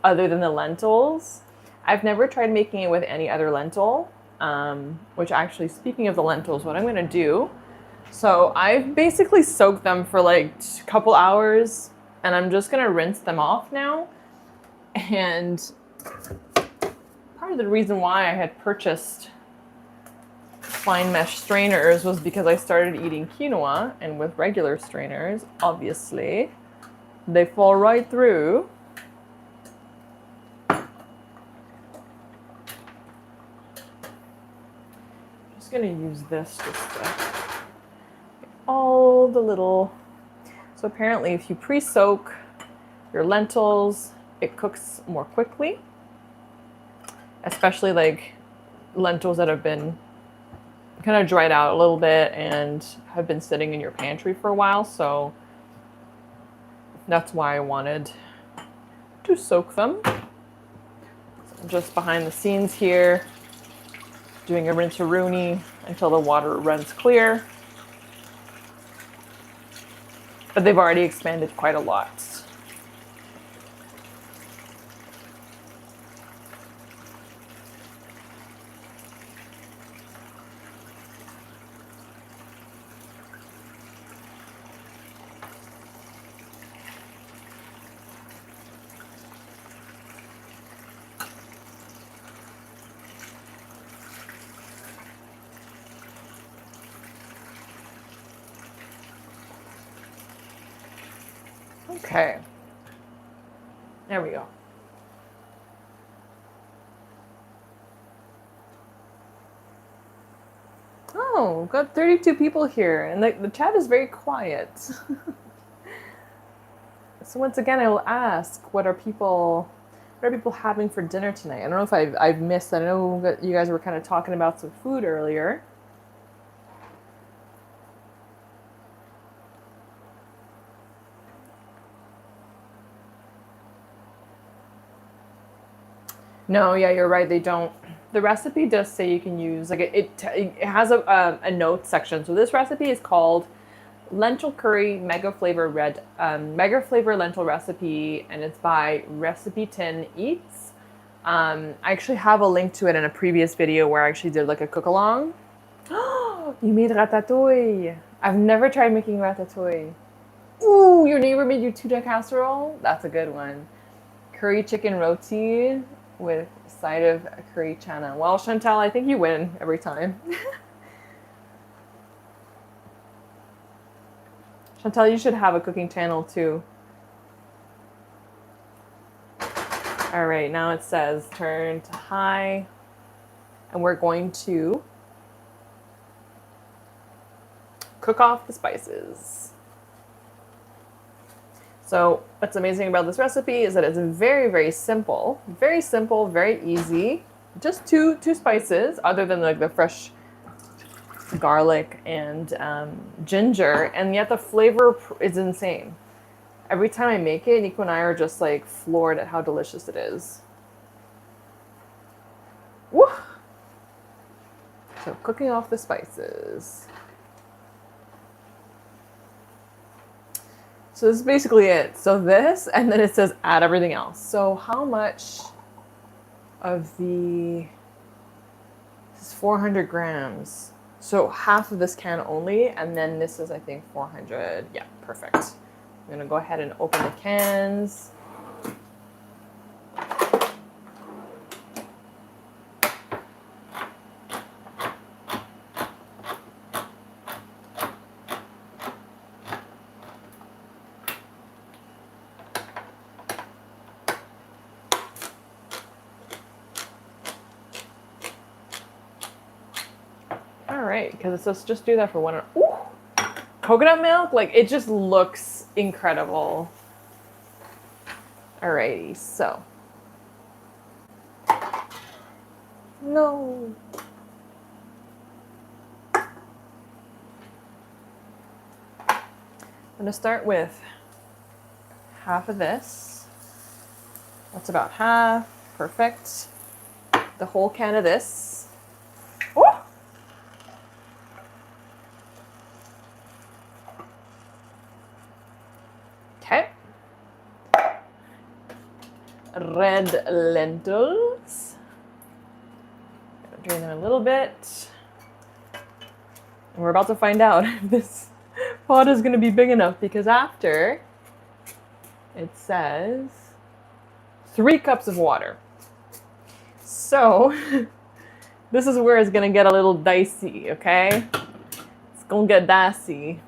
other than the lentils. I've never tried making it with any other lentil, which actually, speaking of the lentils, what I'm gonna do, so I've basically soaked them for like a couple hours, and I'm just gonna rinse them off now. And part of the reason why I had purchased fine mesh strainers was because I started eating quinoa, and with regular strainers, obviously, they fall right through. Gonna use this just to get all the little. So apparently if you pre-soak your lentils, it cooks more quickly, especially like lentils that have been kind of dried out a little bit and have been sitting in your pantry for a while. So that's why I wanted to soak them. So just behind the scenes here, doing a rinse-a-rooney until the water runs clear. But they've already expanded quite a lot. Okay, there we go. Oh, got 32 people here, and the chat is very quiet. So once again, I will ask, what are people having for dinner tonight? I don't know if I've missed. I know that you guys were kind of talking about some food earlier. No, yeah, you're right. They don't. The recipe does say you can use like it has a note section. So this recipe is called lentil curry mega flavor lentil recipe, and it's by Recipe Tin Eats. I actually have a link to it in a previous video where I actually did like a cook along. You made ratatouille. I've never tried making ratatouille. Ooh, your neighbor made you tuna casserole? That's a good one. Curry chicken roti with a side of curry chana. Well, Chantal, I think you win every time. Chantal, you should have a cooking channel too. All right, now it says turn to high, and we're going to cook off the spices. So what's amazing about this recipe is that it's very, very simple, very easy. Just two spices, other than like the fresh garlic and ginger, and yet the flavor is insane. Every time I make it, Nico and I are just like floored at how delicious it is. Woo! So cooking off the spices. So this is basically it. So this, and then it says add everything else. So how much of this is 400 grams. So half of this can only, and then this is, I think, 400. Yeah, perfect. I'm gonna go ahead and open the cans. Because it says just do that for 1 hour. Ooh! Coconut milk, like it just looks incredible. Alrighty, so. No. I'm gonna start with half of this. That's about half, perfect. The whole can of this. Oh! Okay. Red lentils. Drain them a little bit. And we're about to find out if this pot is going to be big enough, because after it says 3 cups of water. So this is where it's going to get a little dicey, okay? It's going to get dicey.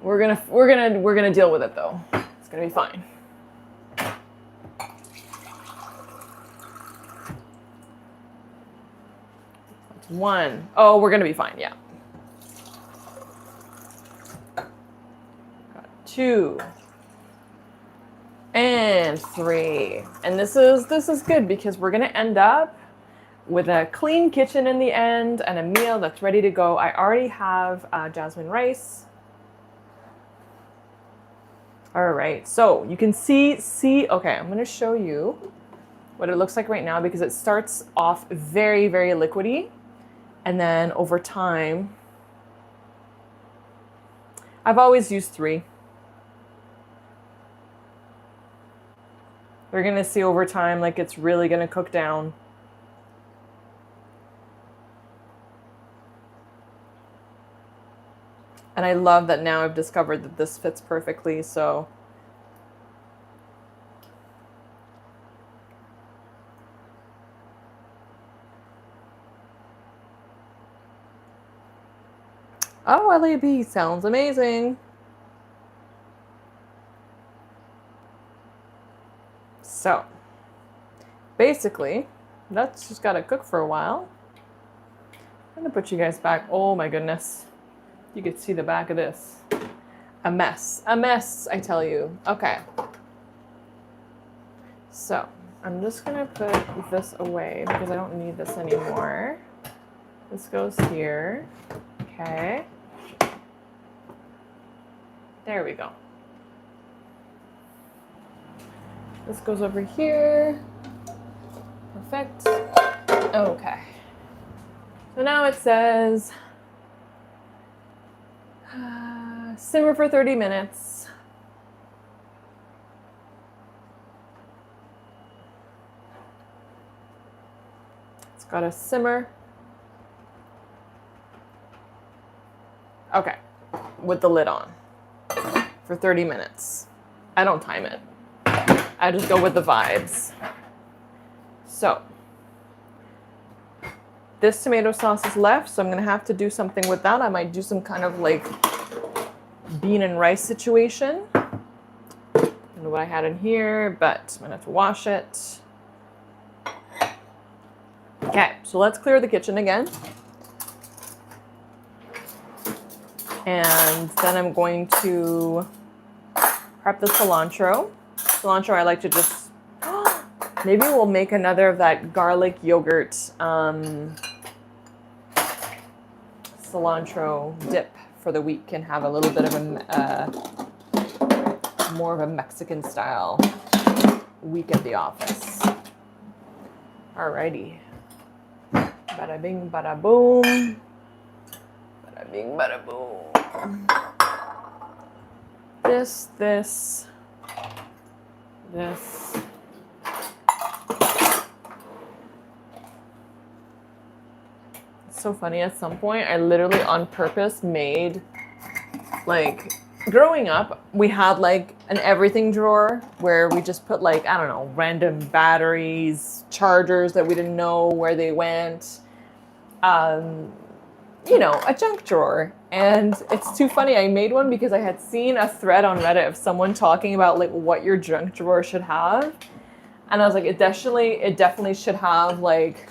We're gonna deal with it though. It's gonna be fine. That's 1. Oh, we're gonna be fine. Yeah. Got 2 and 3, and this is good because we're gonna end up with a clean kitchen in the end and a meal that's ready to go. I already have jasmine rice. All right, so you can see, okay, I'm gonna show you what it looks like right now, because it starts off very, very liquidy. And then over time, I've always used 3. We're gonna see over time, like it's really gonna cook down. And I love that now I've discovered that this fits perfectly, so. Oh, LAB sounds amazing. So, basically, that's just gotta cook for a while. I'm gonna put you guys back. Oh my goodness. You could see the back of this. A mess, I tell you. Okay. So I'm just gonna put this away because I don't need this anymore. This goes here. Okay. There we go. This goes over here. Perfect. Okay. So now it says simmer for 30 minutes. It's got to simmer. Okay, with the lid on for 30 minutes. I don't time it. I just go with the vibes. So this tomato sauce is left, so I'm gonna have to do something with that. I might do some kind of like bean and rice situation. I don't know what I had in here, but I'm gonna have to wash it. Okay, so let's clear the kitchen again. And then I'm going to prep the cilantro. Cilantro, I like to just, maybe we'll make another of that garlic yogurt cilantro dip for the week and have a little bit of a, more of a Mexican style week at the office. Alrighty. Bada bing, bada boom. Bada bing, bada boom. This. It's so funny, at some point I literally on purpose made, like, growing up we had like an everything drawer where we just put like, I don't know, random batteries, chargers that we didn't know where they went, you know, a junk drawer. And it's too funny, I made one because I had seen a thread on Reddit of someone talking about like what your junk drawer should have. And I was like, it definitely should have like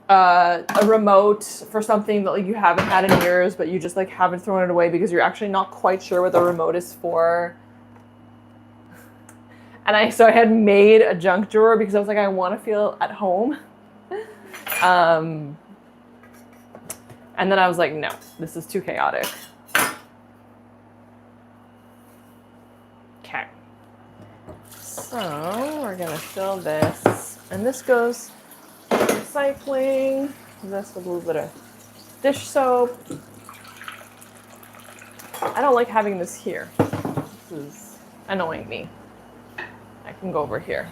a remote for something that like you haven't had in years, but you just like haven't thrown it away because you're actually not quite sure what the remote is for. And so I had made a junk drawer because I was like, I want to feel at home. And then I was like, no, this is too chaotic. Okay. So we're gonna fill this, and this goes recycling. This with a little bit of dish soap. I don't like having this here. This is annoying me. I can go over here.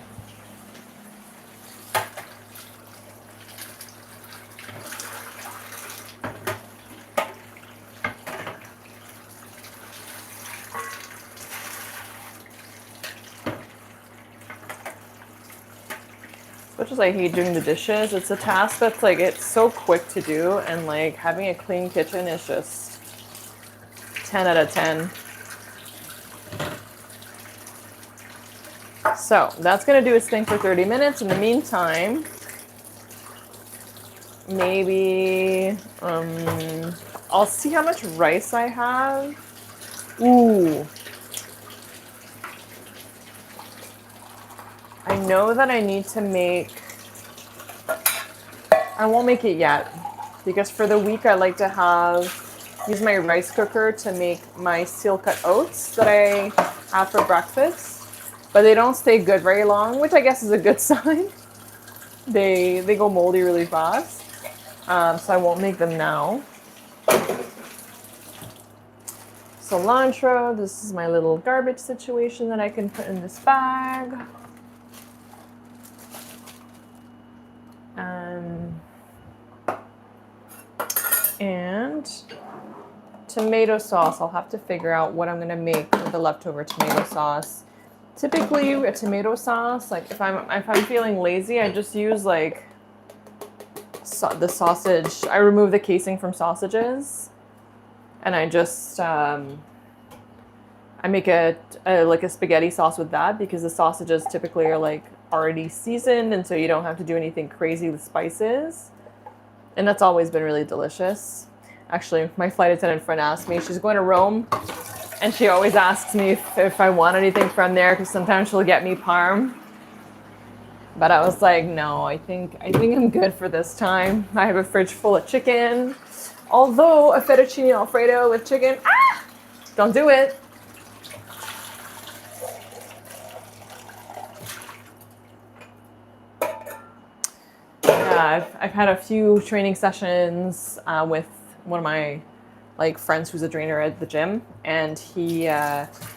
As much as I hate doing the dishes, it's a task that's like, it's so quick to do, and like having a clean kitchen is just 10 out of 10. So that's gonna do its thing for 30 minutes. In the meantime, maybe I'll see how much rice I have. Ooh. I know that I need to make, I won't make it yet, because for the week I like to use my rice cooker to make my steel cut oats that I have for breakfast, but they don't stay good very long, which I guess is a good sign. They go moldy really fast, so I won't make them now. Cilantro, this is my little garbage situation that I can put in this bag. And tomato sauce. I'll have to figure out what I'm gonna make with the leftover tomato sauce. Typically, a tomato sauce, like if I'm feeling lazy, I just use like the sausage. I remove the casing from sausages, and I just I make like a spaghetti sauce with that, because the sausages typically are like already seasoned, and so you don't have to do anything crazy with spices. And that's always been really delicious. Actually, my flight attendant friend asked me, she's going to Rome And she always asks me if I want anything from there, because sometimes she'll get me parm. But I was like, no, I think I'm good for this time. I have a fridge full of chicken. Although a fettuccine alfredo with chicken, don't do it. Yeah, I've had a few training sessions with one of my friends who's a trainer at the gym, and we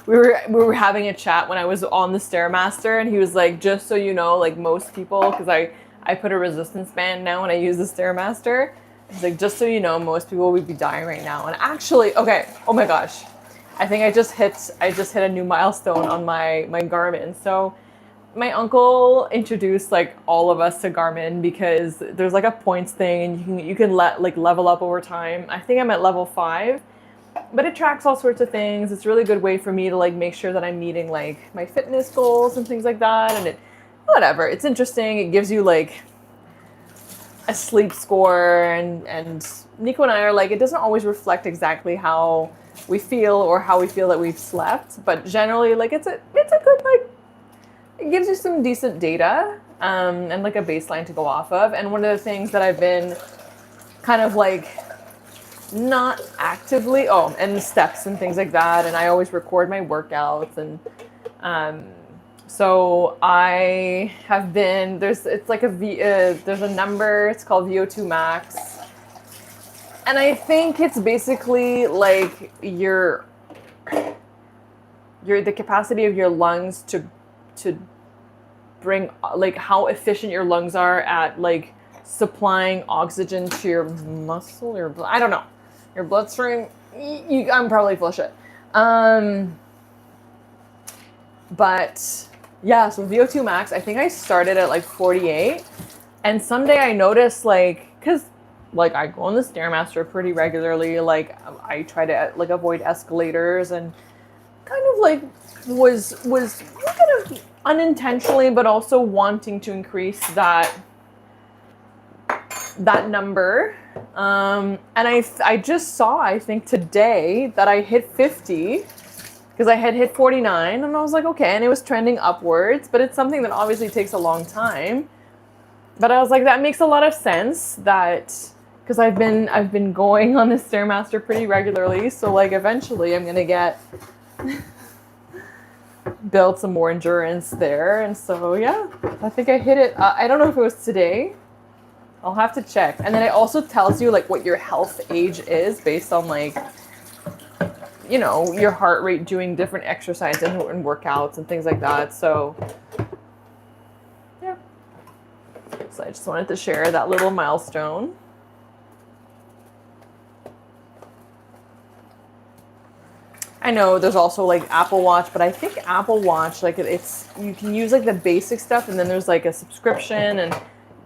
were having a chat when I was on the Stairmaster, and he was like, just so you know, like most people, because I put a resistance band now when I use the Stairmaster. He's like, just so you know, most people would be dying right now. And actually, okay, oh my gosh, I think I just hit a new milestone on my Garmin. So my uncle introduced like all of us to Garmin because there's like a points thing, and you can level up over time. I think I'm at level 5, but it tracks all sorts of things. It's a really good way for me to like make sure that I'm meeting like my fitness goals and things like that. And whatever, it's interesting. It gives you like a sleep score, and Nico and I are like, it doesn't always reflect exactly how we feel or how we feel that we've slept, but generally like it's a good like, it gives you some decent data and like a baseline to go off of. And one of the things that I've been kind of like not actively, and the steps and things like that. And I always record my workouts. And so I have been, there's a number, it's called VO2 max. And I think it's basically like the capacity of your lungs to bring, like how efficient your lungs are at like supplying oxygen to your muscle, I don't know, your bloodstream. I'm probably full of shit. But yeah, so VO2 max, I think I started at like 48. And someday I noticed cause like I go on the Stairmaster pretty regularly. Like I try to like avoid escalators, and kind of like was kind of unintentionally, but also wanting to increase that number. And I just saw, I think today, that I hit 50, because I had hit 49, and I was like, okay, and it was trending upwards, but it's something that obviously takes a long time. But I was like, that makes a lot of sense, that because I've been going on the Stairmaster pretty regularly, so like eventually I'm gonna build some more endurance there. And so yeah, I think I hit it. I don't know if it was today. I'll have to check. And then it also tells you like what your health age is based on like, you know, your heart rate doing different exercises and workouts and things like that. So yeah, so I just wanted to share that little milestone. I know there's also like Apple Watch, but I think Apple Watch, like you can use like the basic stuff, and then there's like a subscription. And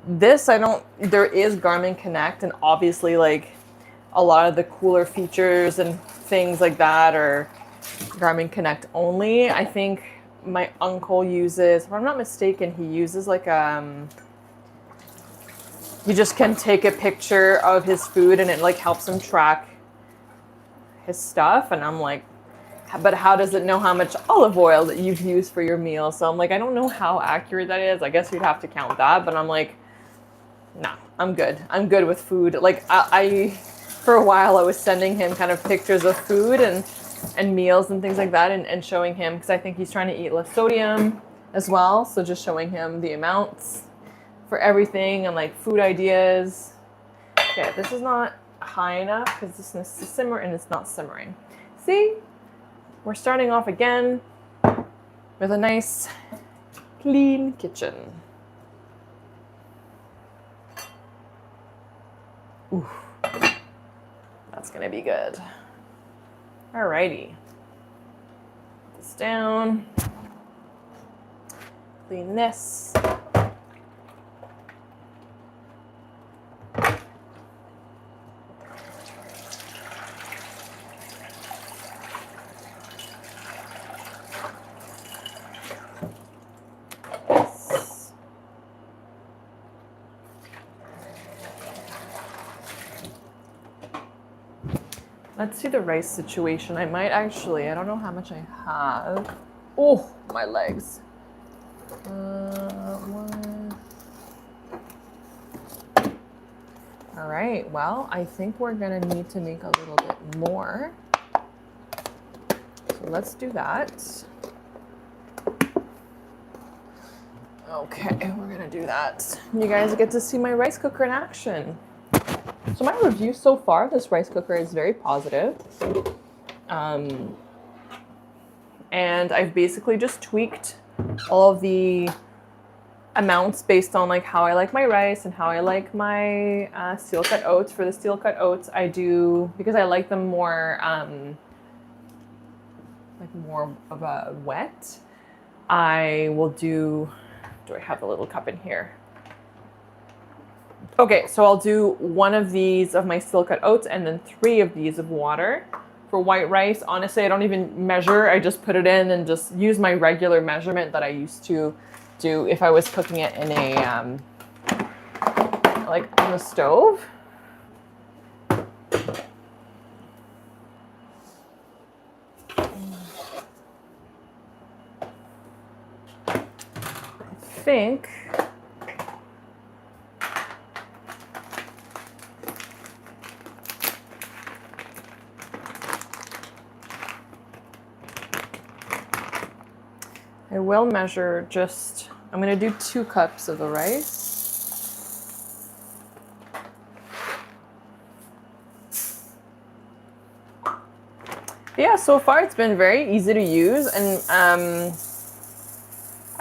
there is Garmin Connect, and obviously like a lot of the cooler features and things like that are Garmin Connect only. I think my uncle uses, if I'm not mistaken, he uses like you just can take a picture of his food and it like helps him track his stuff. And I'm like, but how does it know how much olive oil that you've used for your meal? So I'm like, I don't know how accurate that is. I guess you'd have to count that, but I'm like, no, I'm good. I'm good with food. Like I for a while I was sending him kind of pictures of food and meals and things like that, and showing him, because I think he's trying to eat less sodium as well. So just showing him the amounts for everything and like food ideas. Okay, this is not high enough because this needs to simmer, and it's not simmering. See? We're starting off again with a nice clean kitchen. Ooh, that's gonna be good. Alrighty. Put this down. Clean this. Let's see the rice situation. I might actually, I don't know how much I have. Oh, my legs. One. All right, well, I think we're gonna need to make a little bit more. So let's do that. Okay, we're gonna do that. You guys get to see my rice cooker in action. So my review so far, this rice cooker is very positive. And I've basically just tweaked all of the amounts based on like how I like my rice and how I like my steel cut oats. For the steel cut oats, I do, because I like them more like more of a wet, I will do I have a little cup in here? Okay, so I'll do one of these of my steel cut oats and then 3 of these of water. For white rice, honestly, I don't even measure. I just put it in and just use my regular measurement that I used to do if I was cooking it in a, like on the stove. I think I will measure just, I'm gonna do 2 cups of the rice. Yeah, so far it's been very easy to use, and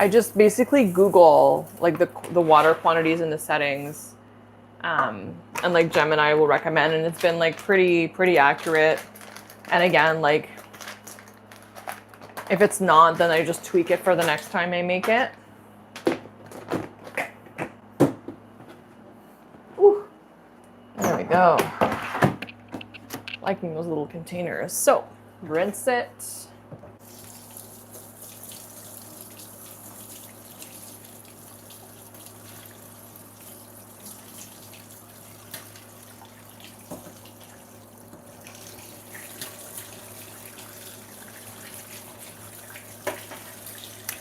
I just basically Google like the water quantities and the settings, and like Gemini will recommend, and it's been like pretty accurate. And again, like if it's not, then I just tweak it for the next time I make it. Ooh, there we go. Liking those little containers. So rinse it.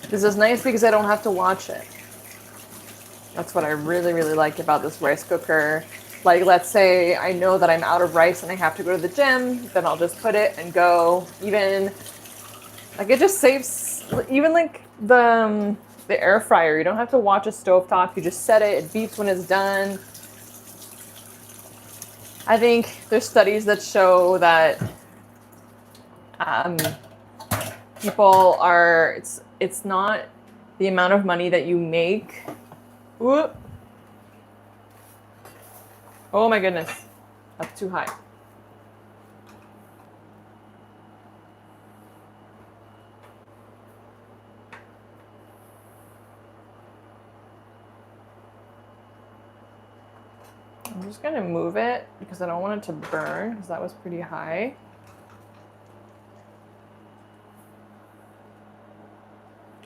This is nice because I don't have to watch it. That's what I really like about this rice cooker. Like, let's say I know that I'm out of rice and I have to go to the gym, then I'll just put it and go. Even, like, it just saves, even like the air fryer, you don't have to watch a stovetop. You just set it, it beeps when it's done. I think there's studies that show that people are, it's not the amount of money that you make. Whoop. Oh my goodness, that's too high. I'm just gonna move it because I don't want it to burn because that was pretty high.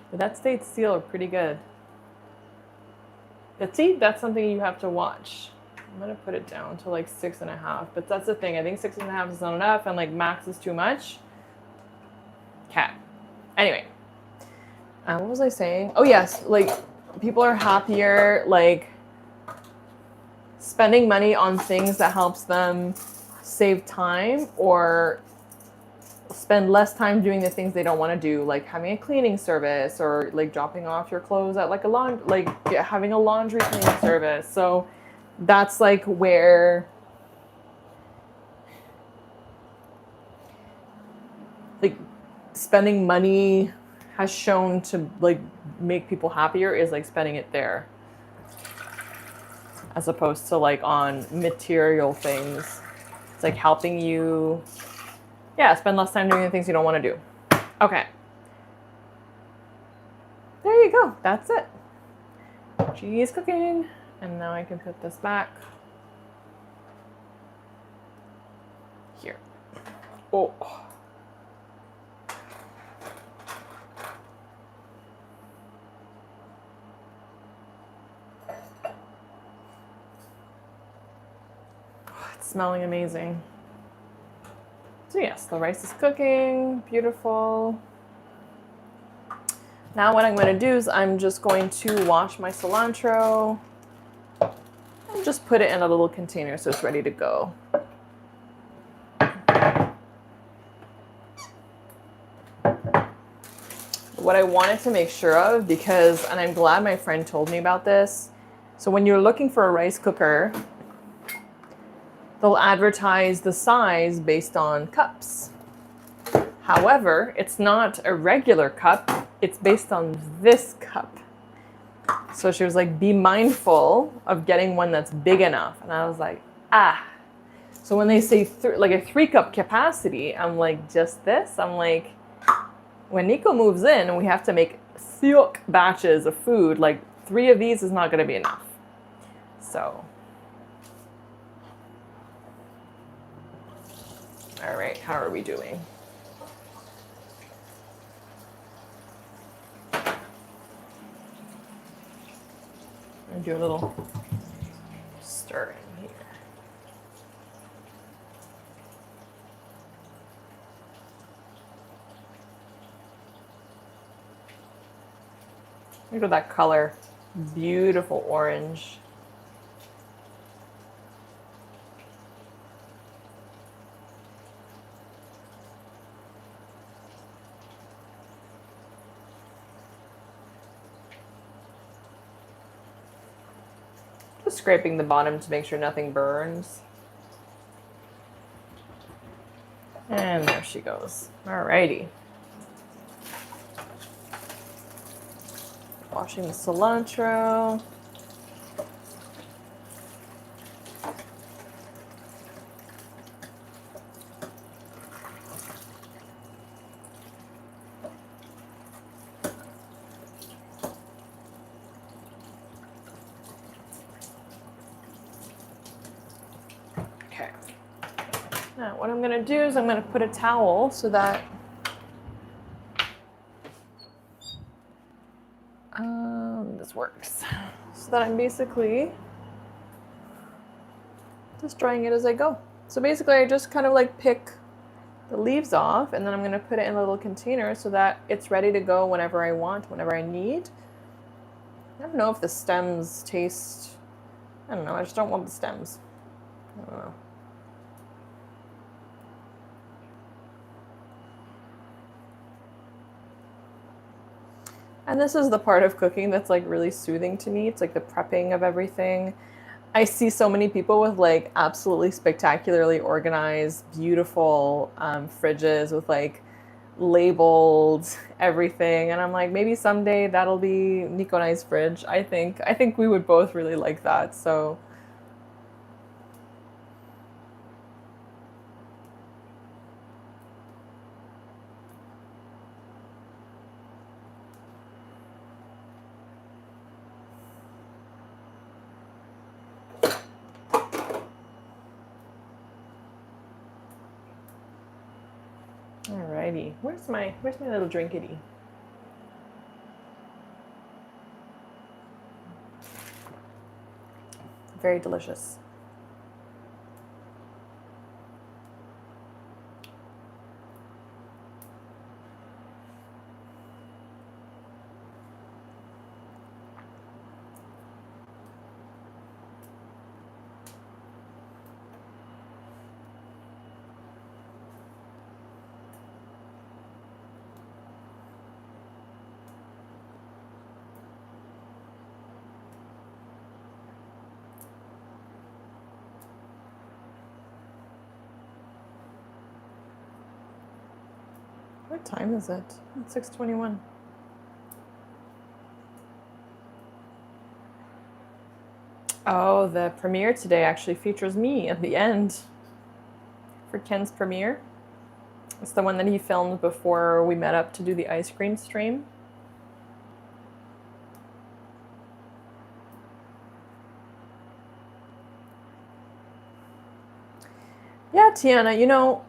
But that stayed sealed pretty good. But see, that's something you have to watch. I'm gonna put it down to like 6.5, but that's the thing. I think 6.5 is not enough, and like max is too much. Cat. Anyway, what was I saying? Oh yes, like people are happier, like spending money on things that helps them save time or spend less time doing the things they don't want to do, like having a cleaning service or like dropping off your clothes at like having a laundry cleaning service. So that's like where like spending money has shown to like make people happier is like spending it there as opposed to like on material things. It's like helping you spend less time doing the things you don't want to do. Okay. There you go. That's it. Cheese cooking. And now I can put this back here. Oh. It's smelling amazing. So yes, the rice is cooking, beautiful. Now what I'm going to do is I'm just going to wash my cilantro and just put it in a little container so it's ready to go. What I wanted to make sure of, because, and I'm glad my friend told me about this, so when you're looking for a rice cooker, they'll advertise the size based on cups. However, it's not a regular cup, it's based on this cup. So she was like, be mindful of getting one that's big enough. And I was like, ah. So when they say like a 3-cup capacity, I'm like, just this? I'm like, when Nico moves in and we have to make thick batches of food, like 3 of these is not going to be enough. So, all right, how are we doing? I'm gonna do a little stir in here. Look at that color. Beautiful orange. Just scraping the bottom to make sure nothing burns. And there she goes. Alrighty. Washing the cilantro. Okay. Now what I'm going to do is I'm going to put a towel so that this works. So that I'm basically just drying it as I go. So basically I just kind of like pick the leaves off and then I'm going to put it in a little container so that it's ready to go whenever I want, whenever I need. I don't know if the stems taste, I don't know, I just don't want the stems. I don't know. And this is the part of cooking that's like really soothing to me. It's like the prepping of everything. I see so many people with like absolutely spectacularly organized, beautiful fridges with like labeled everything. And I'm like, maybe someday that'll be Nico and I's fridge. I think we would both really like that. So alrighty. Where's my little drinkity? Very delicious. What time is it? It's 6:21. Oh, the premiere today actually features me at the end for Ken's premiere. It's the one that he filmed before we met up to do the ice cream stream. Yeah, Tiana, you know,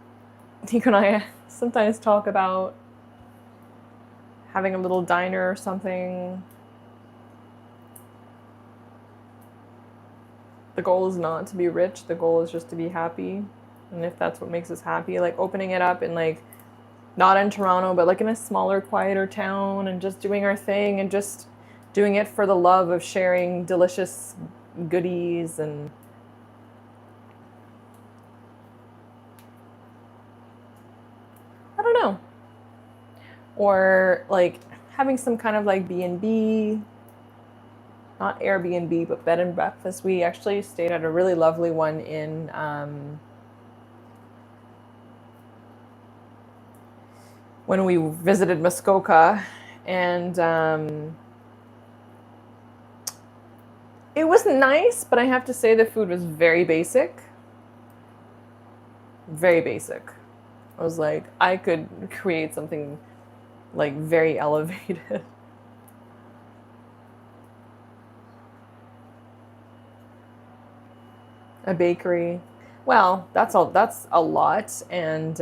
Nico and I sometimes talk about having a little diner or something. The goal is not to be rich, the goal is just to be happy. And if that's what makes us happy, like opening it up in like, not in Toronto, but like in a smaller, quieter town and just doing our thing and just doing it for the love of sharing delicious goodies and I don't know. Or like having some kind of like B&B, not Airbnb, but bed and breakfast. We actually stayed at a really lovely one in when we visited Muskoka, and it was nice, but I have to say the food was very basic. Very basic. I was like, I could create something like very elevated. A bakery. Well, that's a lot, and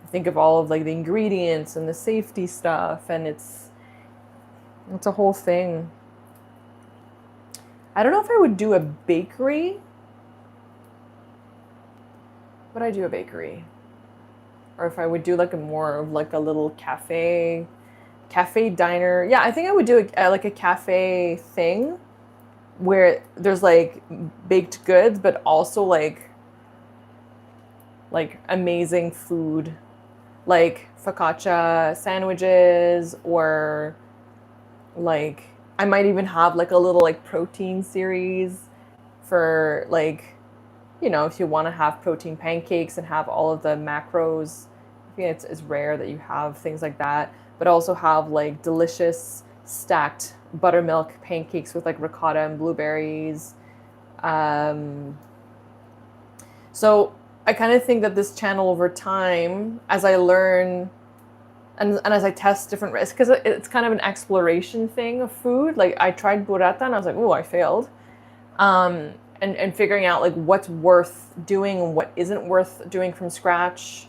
think of all of like the ingredients and the safety stuff, and it's a whole thing. I don't know if I would do a bakery. Would I do a bakery? Or if I would do like a more of like a little cafe diner. Yeah, I think I would do like a cafe thing where there's like baked goods, but also like amazing food, like focaccia sandwiches, or like I might even have like a little like protein series for like, you know, if you want to have protein pancakes and have all of the macros. I think it's rare that you have things like that, but also have like delicious stacked buttermilk pancakes with like ricotta and blueberries. So I kind of think that this channel over time, as I learn and as I test different recipes, because it's kind of an exploration thing of food. Like I tried burrata and I was like, oh, I failed. And figuring out like what's worth doing and what isn't worth doing from scratch.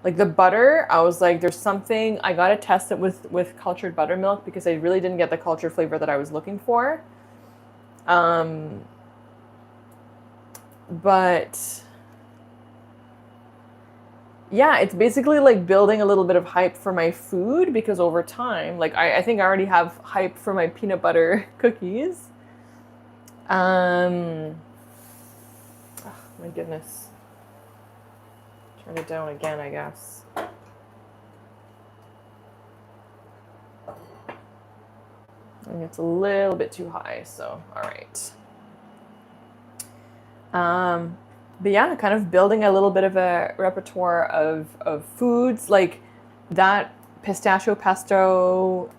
Like the butter, I was like, there's something, I gotta test it with cultured buttermilk because I really didn't get the cultured flavor that I was looking for. But yeah, it's basically like building a little bit of hype for my food, because over time, like I think I already have hype for my peanut butter cookies. Oh, my goodness. Turn it down again, I guess. And it's a little bit too high, so all right. But yeah, kind of building a little bit of a repertoire of foods like that pistachio pesto,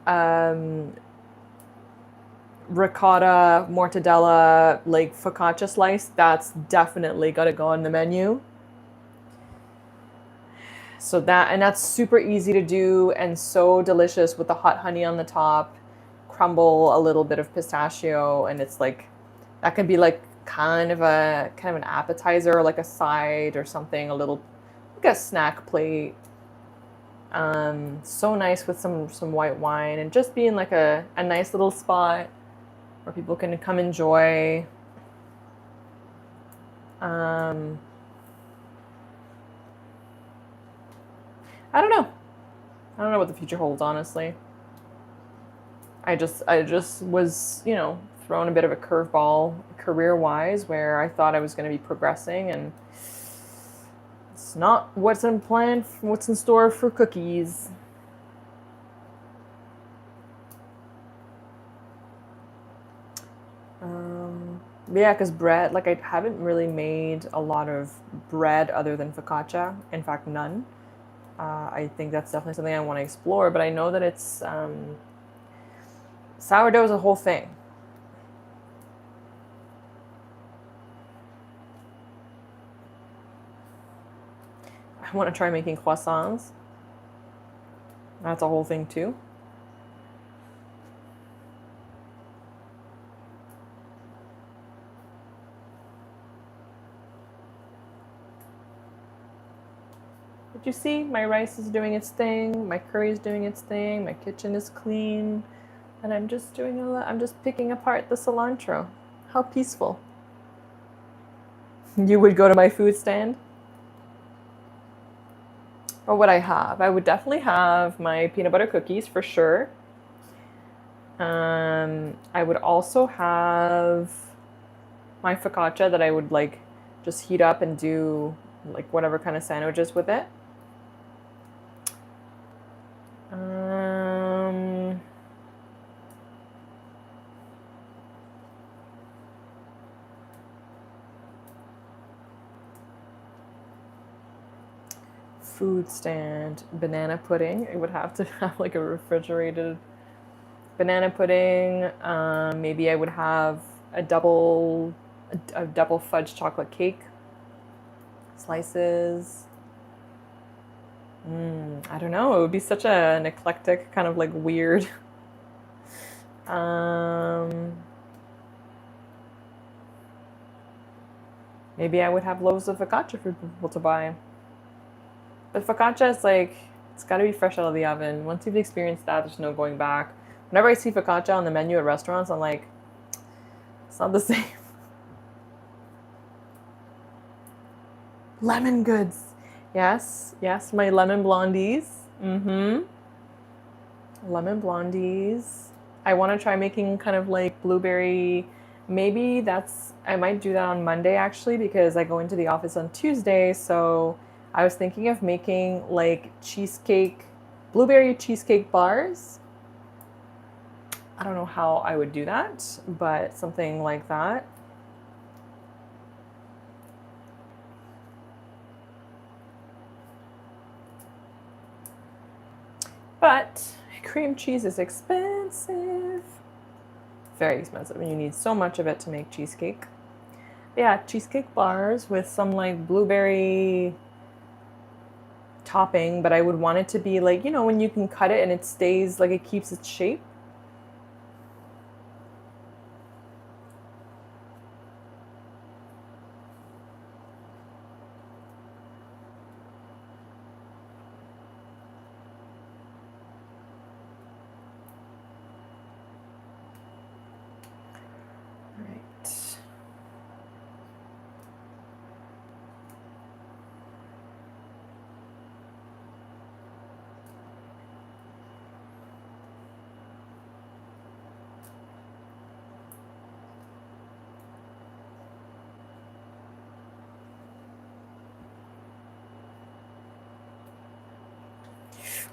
ricotta, mortadella, like focaccia slice. That's definitely got to go on the menu. So that's super easy to do and so delicious with the hot honey on the top. Crumble a little bit of pistachio, and it's like that can be like kind of an appetizer or like a side or something, a little like a snack plate. So nice with some white wine and just being like a nice little spot where people can come enjoy. I don't know. I don't know what the future holds, honestly. I just was, you know, thrown a bit of a curveball career-wise where I thought I was going to be progressing, and it's not what's in plan, what's in store for cookies. Yeah, because bread, like I haven't really made a lot of bread other than focaccia. In fact, none. I think that's definitely something I want to explore, but I know that it's sourdough is a whole thing. I want to try making croissants. That's a whole thing too. Did you see? My rice is doing its thing. My curry is doing its thing. My kitchen is clean. And I'm just picking apart the cilantro. How peaceful. You would go to my food stand? What would I have? I would definitely have my peanut butter cookies for sure. I would also have my focaccia that I would like just heat up and do like whatever kind of sandwiches with it. Food stand, banana pudding. I would have to have like a refrigerated banana pudding. Maybe I would have a double fudge chocolate cake slices. I don't know. It would be such an eclectic kind of like weird. Maybe I would have loaves of focaccia for people to buy. But focaccia is like, it's got to be fresh out of the oven. Once you've experienced that, there's no going back. Whenever I see focaccia on the menu at restaurants, I'm like, it's not the same. Lemon goods. Yes, my lemon blondies. Lemon blondies. I want to try making kind of like blueberry. Maybe I might do that on Monday actually, because I go into the office on Tuesday. So I was thinking of making like blueberry cheesecake bars. I don't know how I would do that, but something like that. But cream cheese is expensive. Very expensive, and you need so much of it to make cheesecake. Yeah, cheesecake bars with some like blueberry topping, but I would want it to be like, you know, when you can cut it and it stays, like it keeps its shape.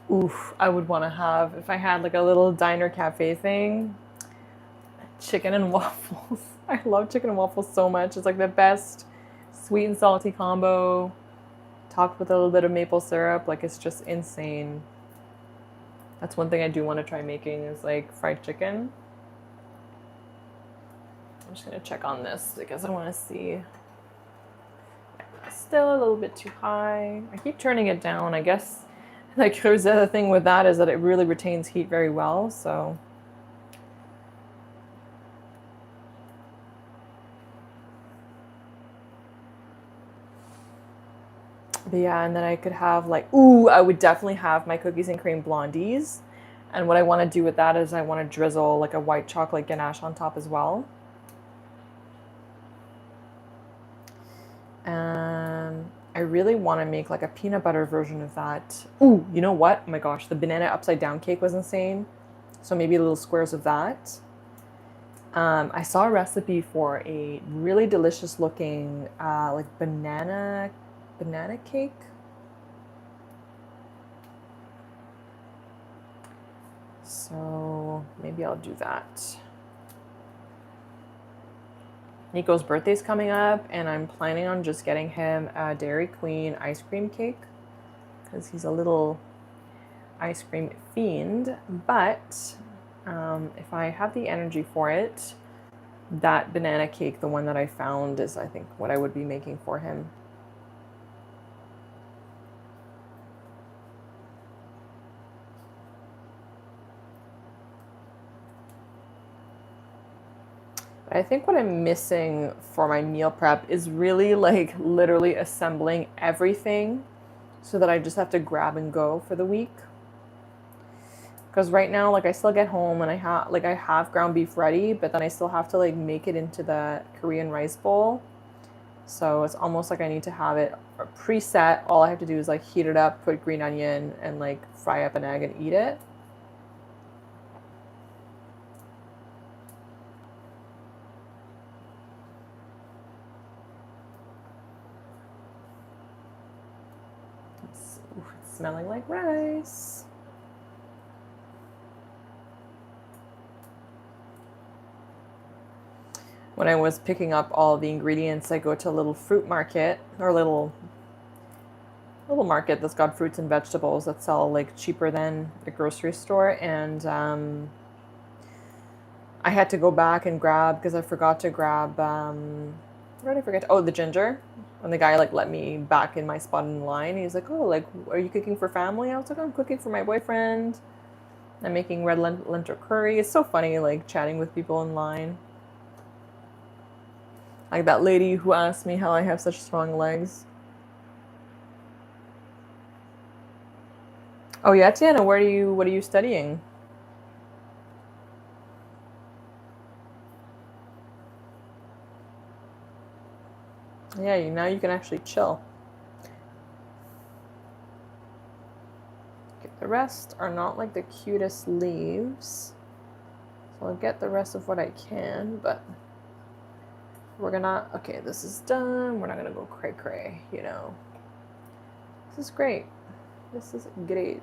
Oof, I would want to have, if I had like a little diner cafe thing, chicken and waffles. I love chicken and waffles so much. It's like the best sweet and salty combo, topped with a little bit of maple syrup. Like it's just insane. That's one thing I do want to try making is like fried chicken. I'm just going to check on this because I want to see. Still a little bit too high. I keep turning it down. I guess like there's the other thing with that is that it really retains heat very well. So but yeah, and then I could have like, I would definitely have my cookies and cream blondies. And what I want to do with that is I want to drizzle like a white chocolate ganache on top as well. I really want to make like a peanut butter version of that. You know what? Oh my gosh, the banana upside down cake was insane. So maybe little squares of that. I saw a recipe for a really delicious looking like banana cake. So maybe I'll do that. Nico's birthday's coming up, and I'm planning on just getting him a Dairy Queen ice cream cake because he's a little ice cream fiend. But if I have the energy for it, that banana cake, the one that I found, is I think what I would be making for him. I think what I'm missing for my meal prep is really like literally assembling everything so that I just have to grab and go for the week. Because right now, like I still get home and I have ground beef ready, but then I still have to like make it into the Korean rice bowl. So it's almost like I need to have it preset. All I have to do is like heat it up, put green onion, and like fry up an egg and eat it. It's smelling like rice. When I was picking up all the ingredients, I go to a little fruit market or little market that's got fruits and vegetables that sell like cheaper than the grocery store, and I had to go back and grab because I forgot to grab what did I forget? Oh, the ginger. And the guy like let me back in my spot in line. He's like, "Oh, like, are you cooking for family?" I was like, "I'm cooking for my boyfriend. I'm making red lentil curry." It's so funny like chatting with people in line. Like that lady who asked me how I have such strong legs. Oh yeah, Tiana, what are you studying? Yeah, now you can actually chill. Okay, the rest are not like the cutest leaves. So I'll get the rest of what I can, but we're gonna, okay, this is done. We're not gonna go cray cray, you know. This is great. This is great.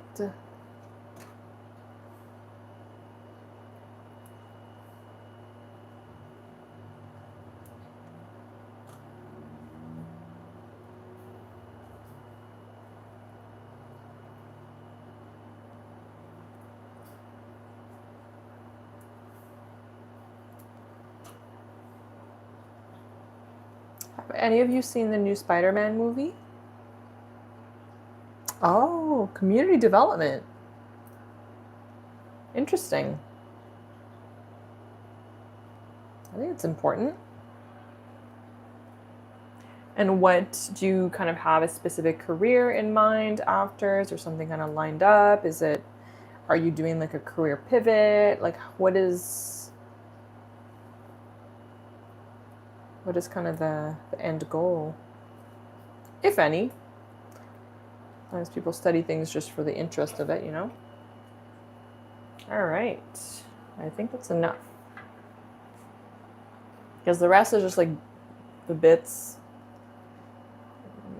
Have any of you seen the new Spider-Man movie? Oh, community development. Interesting. I think it's important. And what do you kind of have a specific career in mind after? Is there something kind of lined up? Are you doing like a career pivot? Like what is kind of the end goal? If any. Sometimes people study things just for the interest of it, you know? All right. I think that's enough. Because the rest is just like the bits.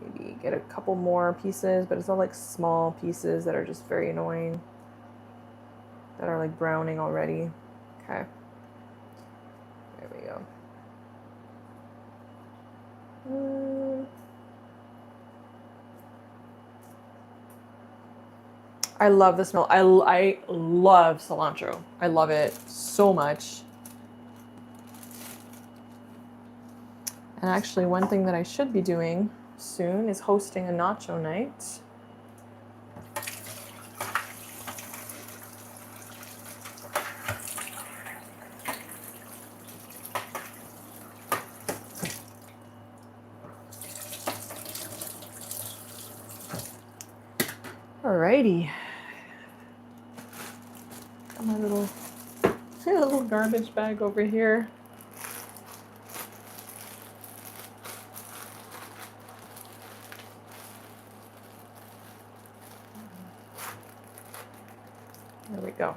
Maybe get a couple more pieces, but it's all like small pieces that are just very annoying. That are like browning already. Okay. There we go. I love the smell. I love cilantro. I love it so much. And actually, one thing that I should be doing soon is hosting a nacho night. Alrighty. Got my little garbage bag over here. There we go.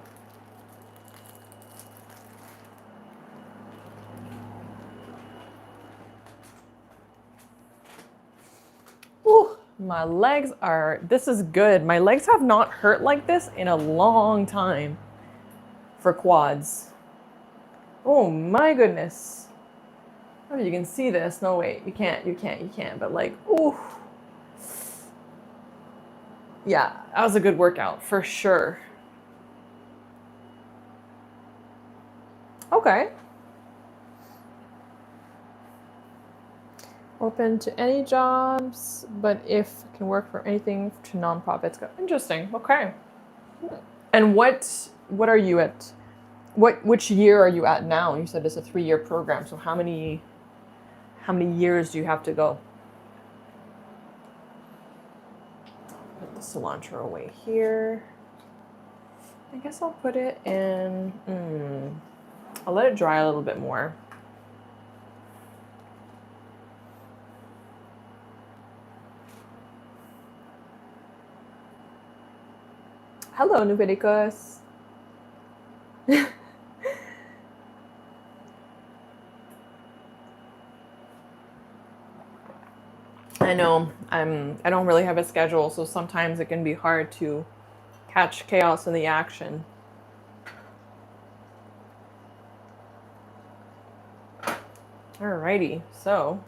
Ooh, my legs are, this is good. My legs have not hurt like this in a long time for quads. Oh my goodness. I don't know if you can see this. No, wait, you can't. But like, ooh. Yeah, that was a good workout for sure. Okay. Open to any jobs, but if can work for anything to nonprofits. Interesting. Okay. And what are you at? Which year are you at now? You said it's a 3-year program. So how many years do you have to go? Put the cilantro away here. I guess I'll put it in. I'll let it dry a little bit more. Hello, Nuvedicus. I know I don't really have a schedule, so sometimes it can be hard to catch chaos in the action. Alrighty, so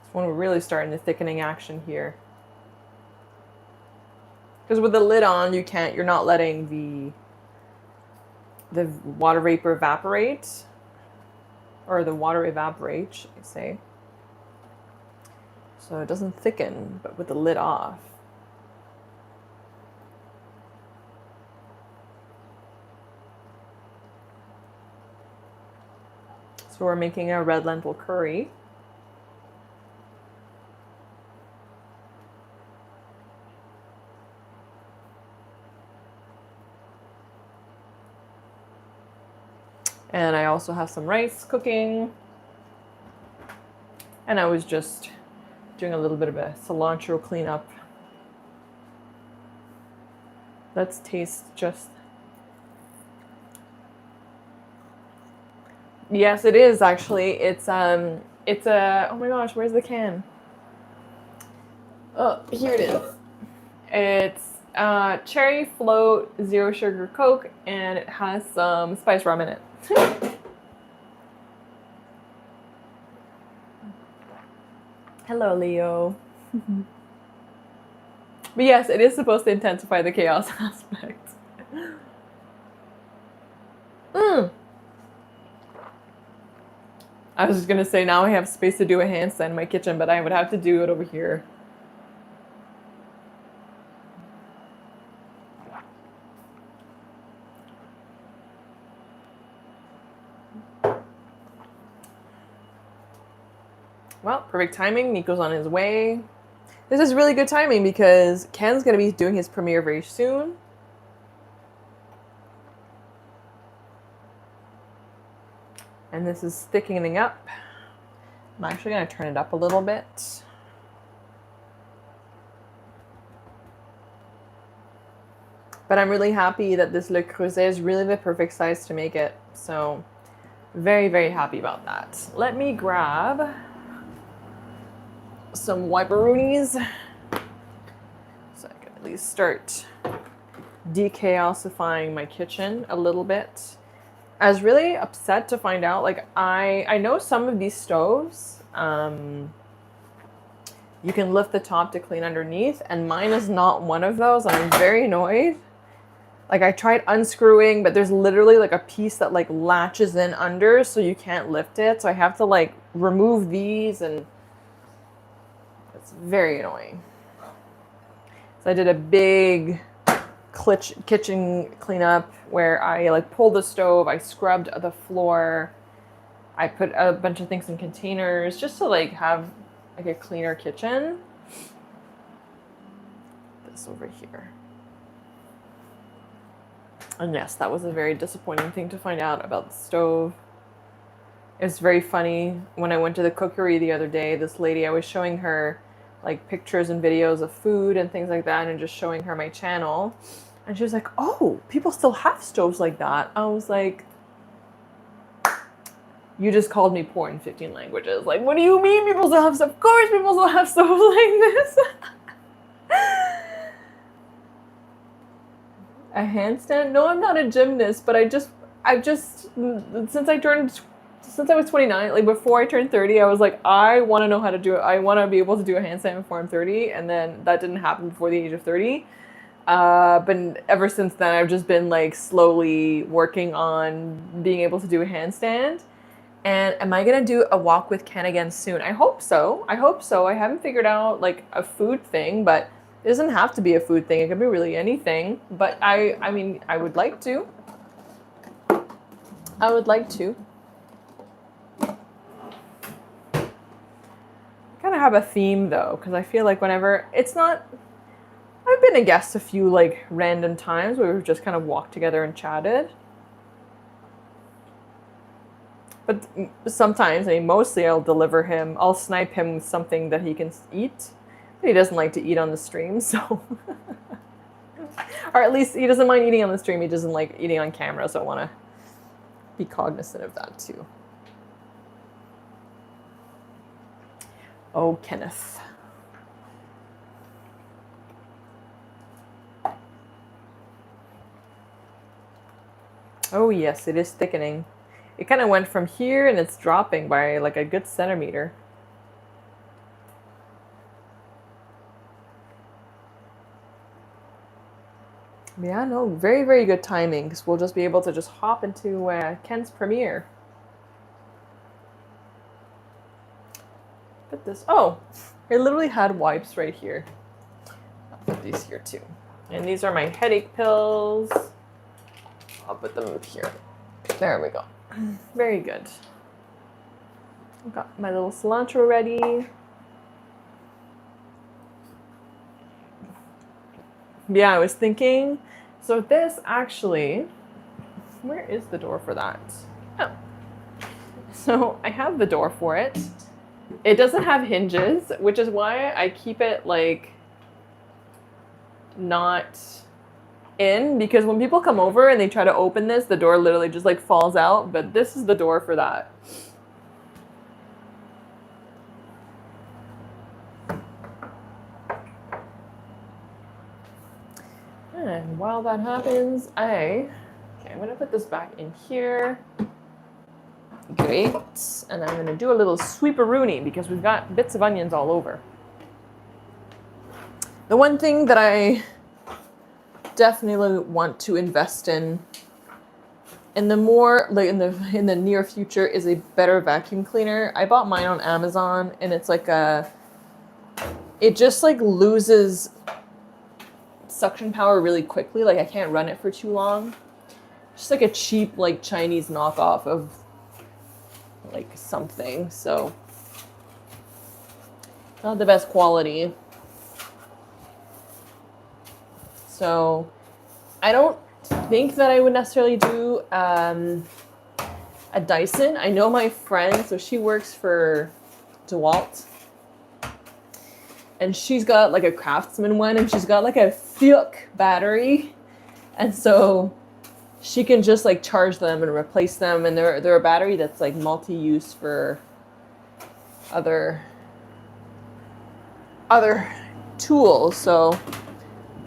it's when we're really starting the thickening action here. Because with the lid on, you're not letting the water vapor evaporate, or the water evaporate, should I say. So it doesn't thicken, but with the lid off. So we're making a red lentil curry. And I also have some rice cooking. And I was just doing a little bit of a cilantro cleanup. Let's taste just... Yes, it is actually. It's a, oh my gosh, where's the can? Oh, here it is. It's cherry float, zero sugar Coke, and it has some spice rum in it. Hello, Leo. But yes, it is supposed to intensify the chaos aspect. I was just gonna say, now I have space to do a handstand in my kitchen, but I would have to do it over here. Well, perfect timing. Nico's on his way. This is really good timing because Ken's going to be doing his premiere very soon. And this is thickening up. I'm actually going to turn it up a little bit. But I'm really happy that this Le Creuset is really the perfect size to make it. So very, very happy about that. Let me grab some wiperoonies so I can at least start dechaosifying my kitchen a little bit. I was really upset to find out, like, I know some of these stoves, you can lift the top to clean underneath, and mine is not one of those, and I'm very annoyed. Like, I tried unscrewing, but there's literally like a piece that like latches in under, so you can't lift it. So I have to like remove these, and it's very annoying. So I did a big kitchen cleanup where I like pulled the stove, I scrubbed the floor, I put a bunch of things in containers just to like have like a cleaner kitchen. This over here. And yes, that was a very disappointing thing to find out about the stove. It's very funny. When I went to the cookery the other day, this lady, I was showing her like pictures and videos of food and things like that, and just showing her my channel. And she was like, oh, people still have stoves like that. I was like, you just called me poor in 15 languages. Like, what do you mean people still have stuff? Of course people still have stoves like this. A handstand? No, I'm not a gymnast, but I've just since I was 29, like before I turned 30, I was like, I want to know how to do it. I want to be able to do a handstand before I'm 30, and then that didn't happen before the age of 30. But ever since then, I've just been like slowly working on being able to do a handstand. And am I gonna do a walk with Ken again soon? I hope so. I haven't figured out like a food thing, but it doesn't have to be a food thing. It could be really anything. But I mean, I would like to. I would like to. Kind of have a theme though, because I feel like whenever it's not, I've been a guest a few like random times where we've just kind of walked together and chatted. But sometimes, I mean, mostly I'll snipe him with something that he can eat. He doesn't like to eat on the stream, so. Or at least he doesn't mind eating on the stream. He doesn't like eating on camera, so I want to be cognizant of that too. Oh, Kenneth. Oh yes, it is thickening. It kind of went from here and it's dropping by like a good centimeter. Yeah, no, very, very good timing because we'll just be able to just hop into Ken's premiere. Put this, oh, I literally had wipes right here. I'll put these here too. And these are my headache pills. I'll put them here. There we go. Very good. I've got my little cilantro ready. Yeah, I was thinking, so this actually, where is the door for that? Oh. So I have the door for it. It doesn't have hinges, which is why I keep it like not in, because when people come over and they try to open this, the door literally just like falls out, but this is the door for that. And while that happens, I'm gonna put this back in here. Great, and I'm gonna do a little sweeperoonie because we've got bits of onions all over. The one thing that I definitely want to invest in the more like in the near future is a better vacuum cleaner. I bought mine on Amazon and it's like it just like loses suction power really quickly. Like I can't run it for too long. Just like a cheap like Chinese knockoff of like something. So not the best quality. So I don't think that I would necessarily do a Dyson. I know my friend, so she works for DeWalt. And she's got like a Craftsman one and she's got like a thick battery. And so she can just like charge them and replace them. And they're a battery that's like multi-use for other tools. So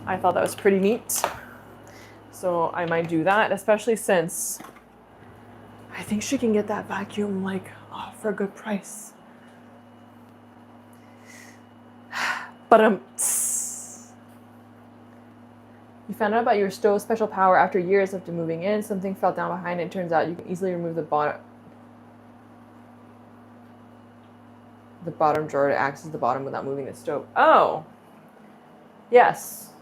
I thought that was pretty neat. So I might do that, especially since I think she can get that vacuum like for a good price. But you found out about your stove special power after years after moving in. Something fell down behind it. It turns out you can easily remove the bottom drawer to access the bottom without moving the stove. Oh, yes.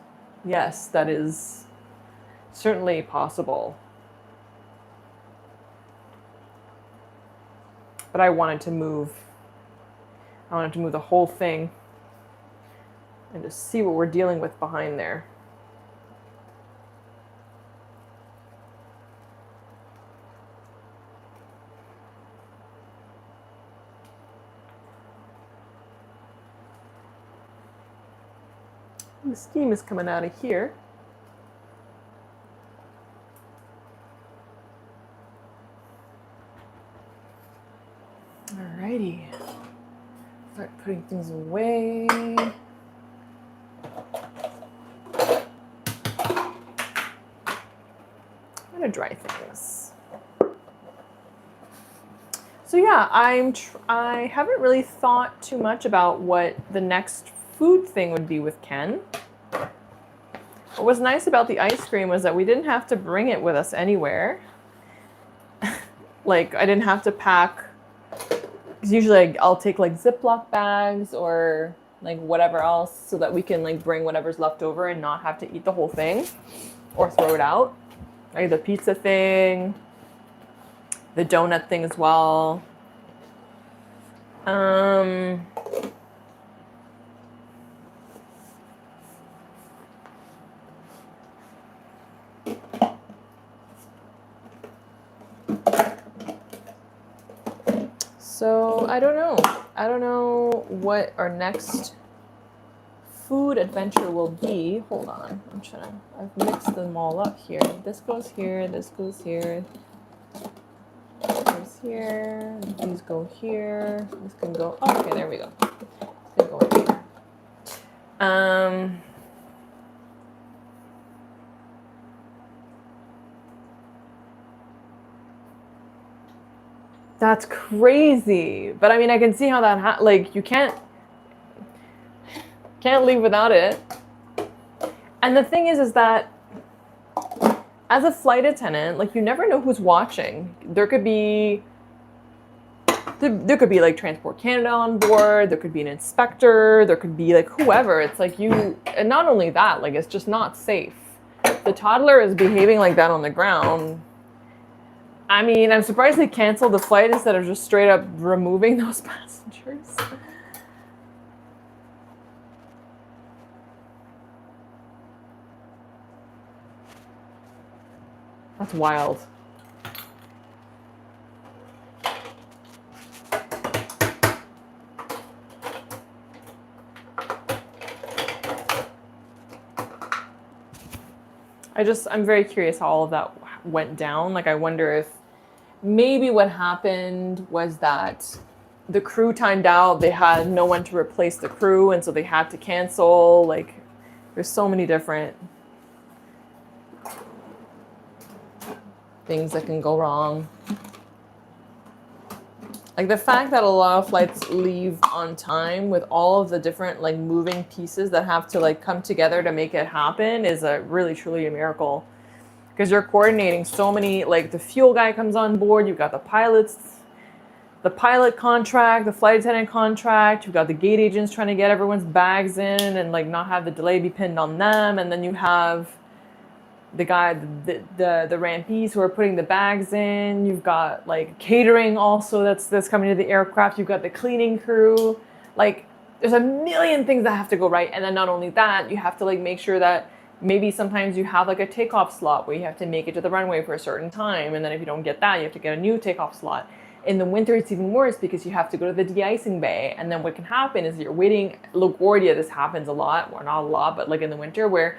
Yes, that is certainly possible. But I wanted to move the whole thing and just see what we're dealing with behind there. The steam is coming out of here. Alrighty. Start putting things away. I'm gonna dry things. So yeah, I haven't really thought too much about what the next food thing would be with Ken. What was nice about the ice cream was that we didn't have to bring it with us anywhere. Like I didn't have to pack, because usually I'll take like Ziploc bags or like whatever else so that we can like bring whatever's left over and not have to eat the whole thing or throw it out. Like the pizza thing, the donut thing as well. So I don't know. I don't know what our next food adventure will be, hold on, I've mixed them all up here. This goes here, this goes here. This goes here, these go here, this can go, oh, okay, there we go. This can go in here. That's crazy. But I mean, I can see how that, like, you can't leave without it. And the thing is that as a flight attendant, like, you never know who's watching. There could be like Transport Canada on board, there could be an inspector, there could be like whoever. It's like and not only that, like, it's just not safe. The toddler is behaving like that on the ground. I mean, I'm surprised they canceled the flight instead of just straight up removing those passengers. That's wild. I'm very curious how all of that went down. Like, I wonder if maybe what happened was that the crew timed out, they had no one to replace the crew, and so they had to cancel. Like, there's so many different things that can go wrong. Like, the fact that a lot of flights leave on time with all of the different, like, moving pieces that have to, like, come together to make it happen is really truly a miracle. Because you're coordinating so many, like, the fuel guy comes on board, you've got the pilot contract, the flight attendant contract, you've got the gate agents trying to get everyone's bags in and, like, not have the delay be pinned on them, and then you have the guy, the rampees who are putting the bags in, you've got, like, catering also that's coming to the aircraft, you've got the cleaning crew, like, there's a million things that have to go right, and then not only that, you have to, like, make sure that maybe sometimes you have, like, a takeoff slot where you have to make it to the runway for a certain time, and then if you don't get that, you have to get a new takeoff slot. In the winter, it's even worse because you have to go to the de-icing bay, and then what can happen is you're waiting. LaGuardia, this happens a lot, or not a lot, but like in the winter, where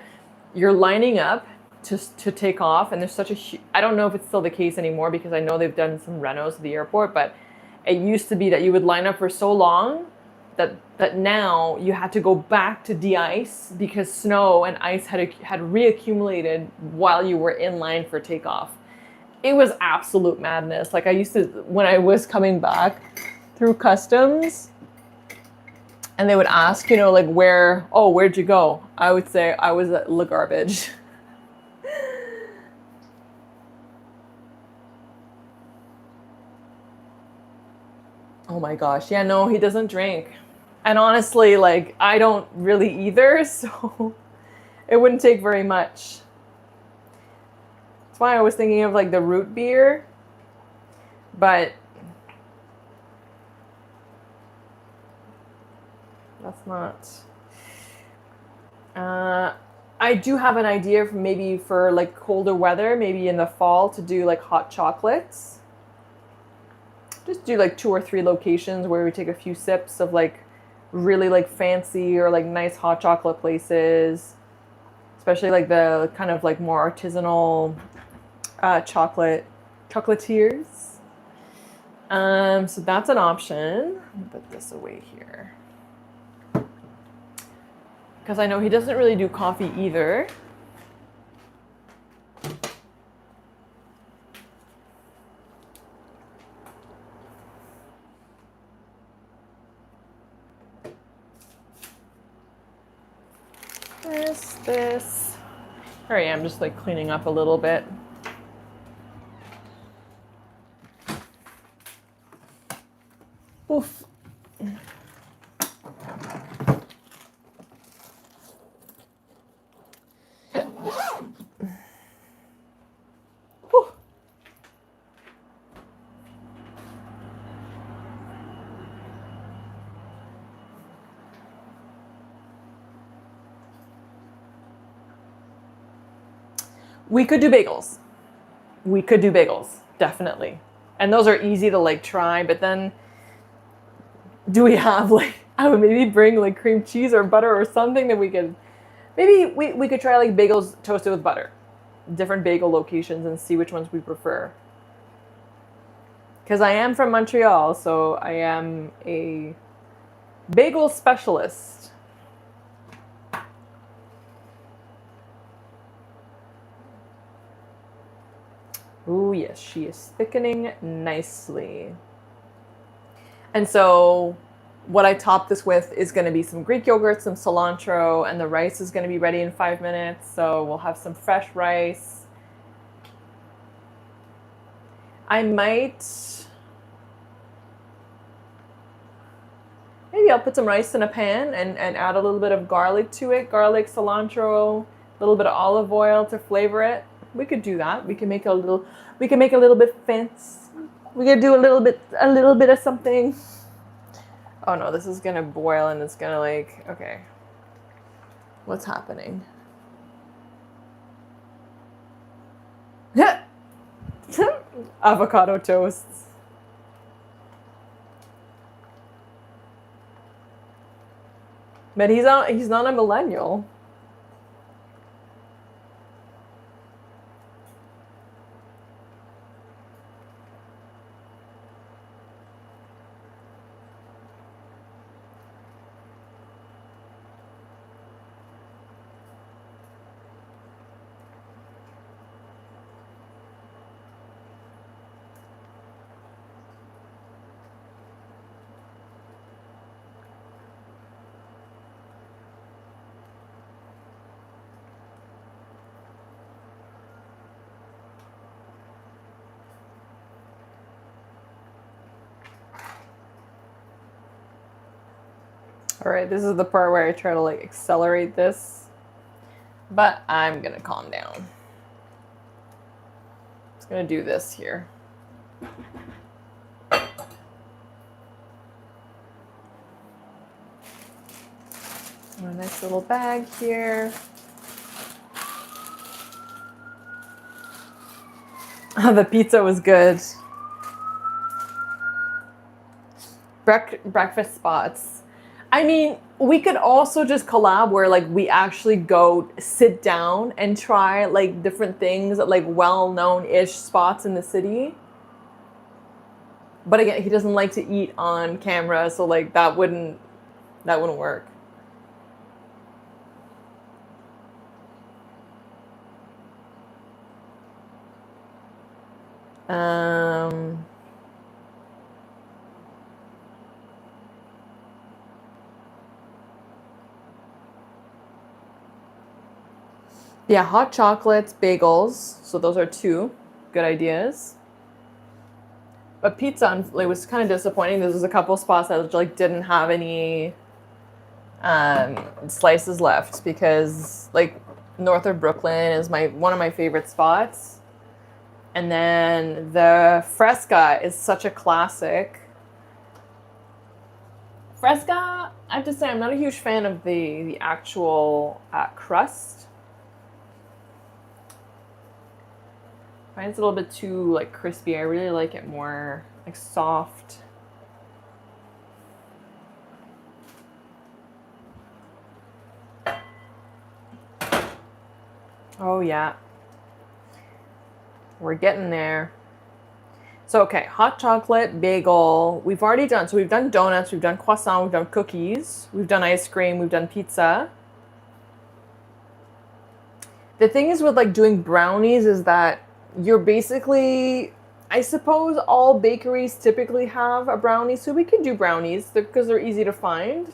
you're lining up to take off, and there's such a I don't know if it's still the case anymore because I know they've done some renos at the airport, but it used to be that you would line up for so long that now you had to go back to de-ice because snow and ice had reaccumulated while you were in line for takeoff. It was absolute madness. Like, I used to, when I was coming back through customs, and they would ask, you know, like, where'd you go? I would say I was at La Garbage. Oh my gosh. Yeah, no, he doesn't drink. And honestly, like, I don't really either, so it wouldn't take very much. That's why I was thinking of, like, the root beer, but that's not. I do have an idea for maybe for, like, colder weather, maybe in the fall, to do, like, hot chocolates. Just do, like, 2 or 3 locations where we take a few sips of, like, really, like, fancy or, like, nice hot chocolate places, especially, like, the kind of, like, more artisanal chocolatiers. So that's an option. Let me put this away here because I know he doesn't really do coffee either. This. Here I am, just, like, cleaning up a little bit. Oof. We could do bagels. We could do bagels, definitely. And those are easy to, like, try, but then do we have, like, I would maybe bring like cream cheese or butter or something that we could. Maybe we could try like bagels toasted with butter, different bagel locations, and see which ones we prefer. Because I am from Montreal, so I am a bagel specialist. Ooh, yes, she is thickening nicely. And so what I top this with is going to be some Greek yogurt, some cilantro, and the rice is going to be ready in 5 minutes. So we'll have some fresh rice. I might... Maybe I'll put some rice in a pan and add a little bit of garlic to it. Garlic, cilantro, a little bit of olive oil to flavor it. We could do that. We can make a little bit fancy. We could do a little bit of something. Oh no, this is gonna boil and it's gonna like, okay. What's happening? Avocado toasts. But he's not a millennial. All right, this is the part where I try to like accelerate this, but I'm gonna calm down. Just gonna do this here. A nice little bag here. Oh, the pizza was good. Breakfast spots. I mean, we could also just collab where like we actually go sit down and try like different things at like well-known-ish spots in the city. But again, he doesn't like to eat on camera, so like that wouldn't work. Yeah, hot chocolates, bagels. So those are two good ideas. But pizza, it was kind of disappointing. There was a couple spots that like didn't have any slices left because like north of Brooklyn is one of my favorite spots. And then the Fresca is such a classic. Fresca, I have to say, I'm not a huge fan of the actual crust. I find it's a little bit too like crispy. I really like it more like soft. Oh yeah. We're getting there. So okay, hot chocolate, bagel. We've already done, so we've done donuts, we've done croissant, we've done cookies, we've done ice cream, we've done pizza. The thing is with like doing brownies is that you're basically, I suppose all bakeries typically have a brownie, so we can do brownies because they're easy to find.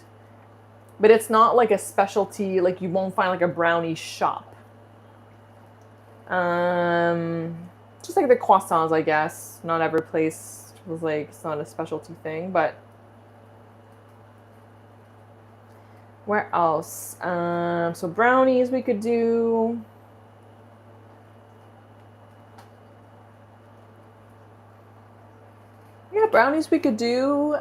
But it's not like a specialty, like you won't find like a brownie shop. Just like the croissants, I guess. Not every place was like, it's not a specialty thing, but where else? So brownies we could do. Yeah, brownies we could do.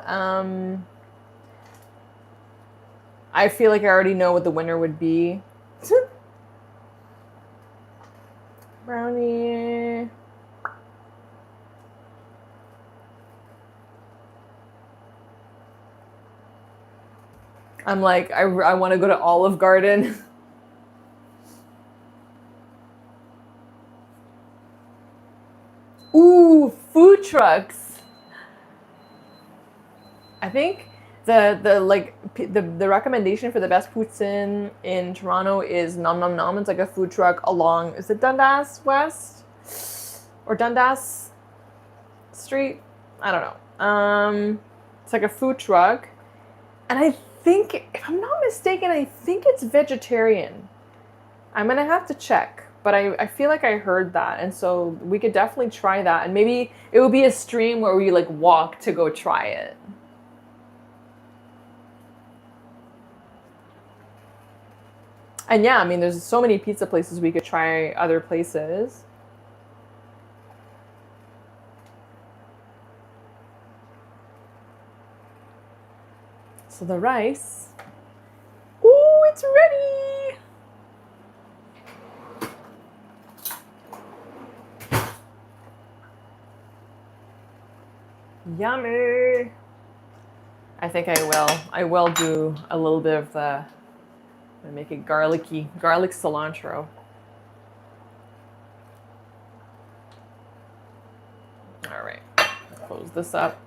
I feel like I already know what the winner would be. Brownie. I'm like, I want to go to Olive Garden. Ooh, food trucks. I think the recommendation for the best poutine in Toronto is Nom Nom Nom. It's like a food truck along, is it Dundas West or Dundas Street? I don't know. It's like a food truck, and I think, if I'm not mistaken, I think it's vegetarian. I'm gonna have to check, but I feel like I heard that, and so we could definitely try that, and maybe it would be a stream where we like walk to go try it. And yeah, I mean, there's so many pizza places we could try other places. So the rice. Ooh, it's ready! Yummy! I think I will do a little bit of the, make it garlicky, garlic cilantro. All right, close this up.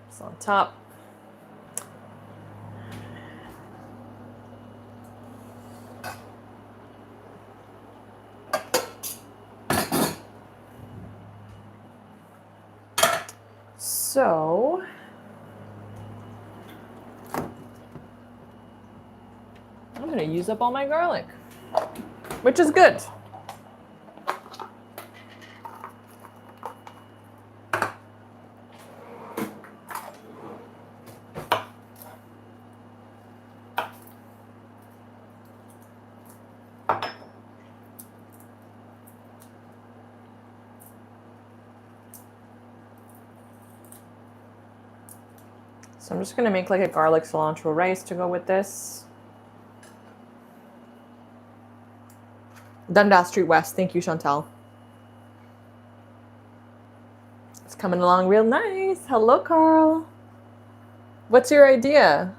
It's on top. So, I'm gonna use up all my garlic, which is good. So I'm just gonna make like a garlic cilantro rice to go with this. Dundas Street West, thank you, Chantal. It's coming along real nice. Hello, Carl. What's your idea?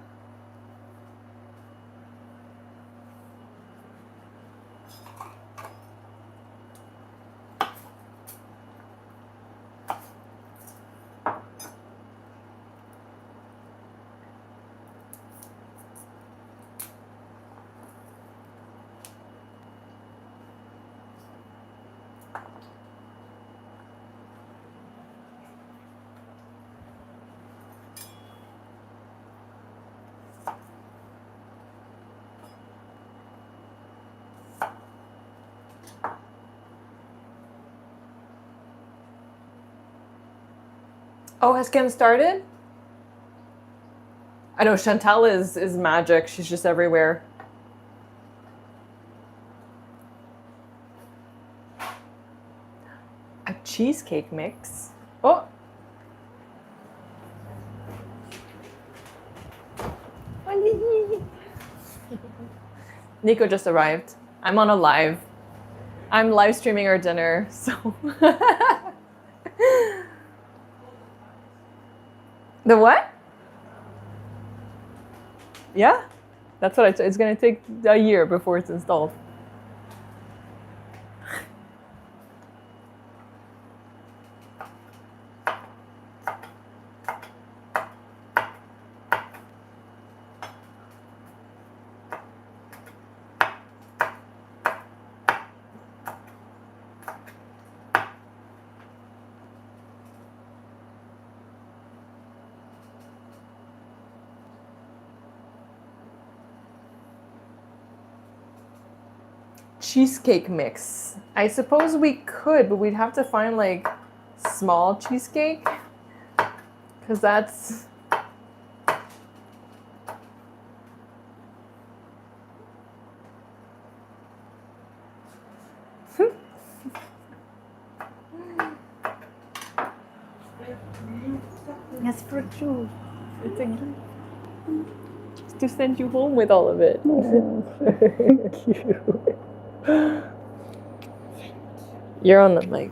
Oh, has Kim started? I know Chantal is magic. She's just everywhere. A cheesecake mix. Oh. Nico just arrived. I'm on a live. I'm live streaming our dinner, so. The what? Yeah, that's what it's gonna take a year before it's installed. Cheesecake mix. I suppose we could, but we'd have to find like small cheesecake, because that's yes, for you. It's a gift to send you home with all of it. Thank you. You're on the mic.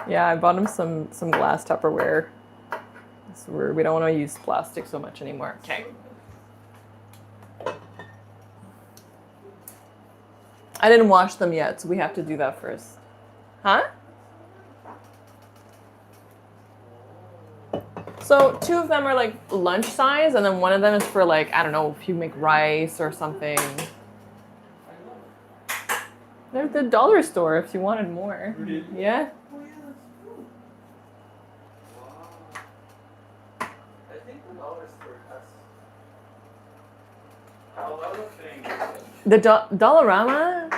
Yeah, I bought him some glass Tupperware. So we don't want to use plastic so much anymore. Okay. I didn't wash them yet, so we have to do that first. Huh? So 2 of them are like lunch size, and then one of them is for like, I don't know, if you make rice or something. They're the dollar store if you wanted more. Really? Yeah. Oh yeah, that's true. Wow. I think the dollar store has a lot of things. The Dollarama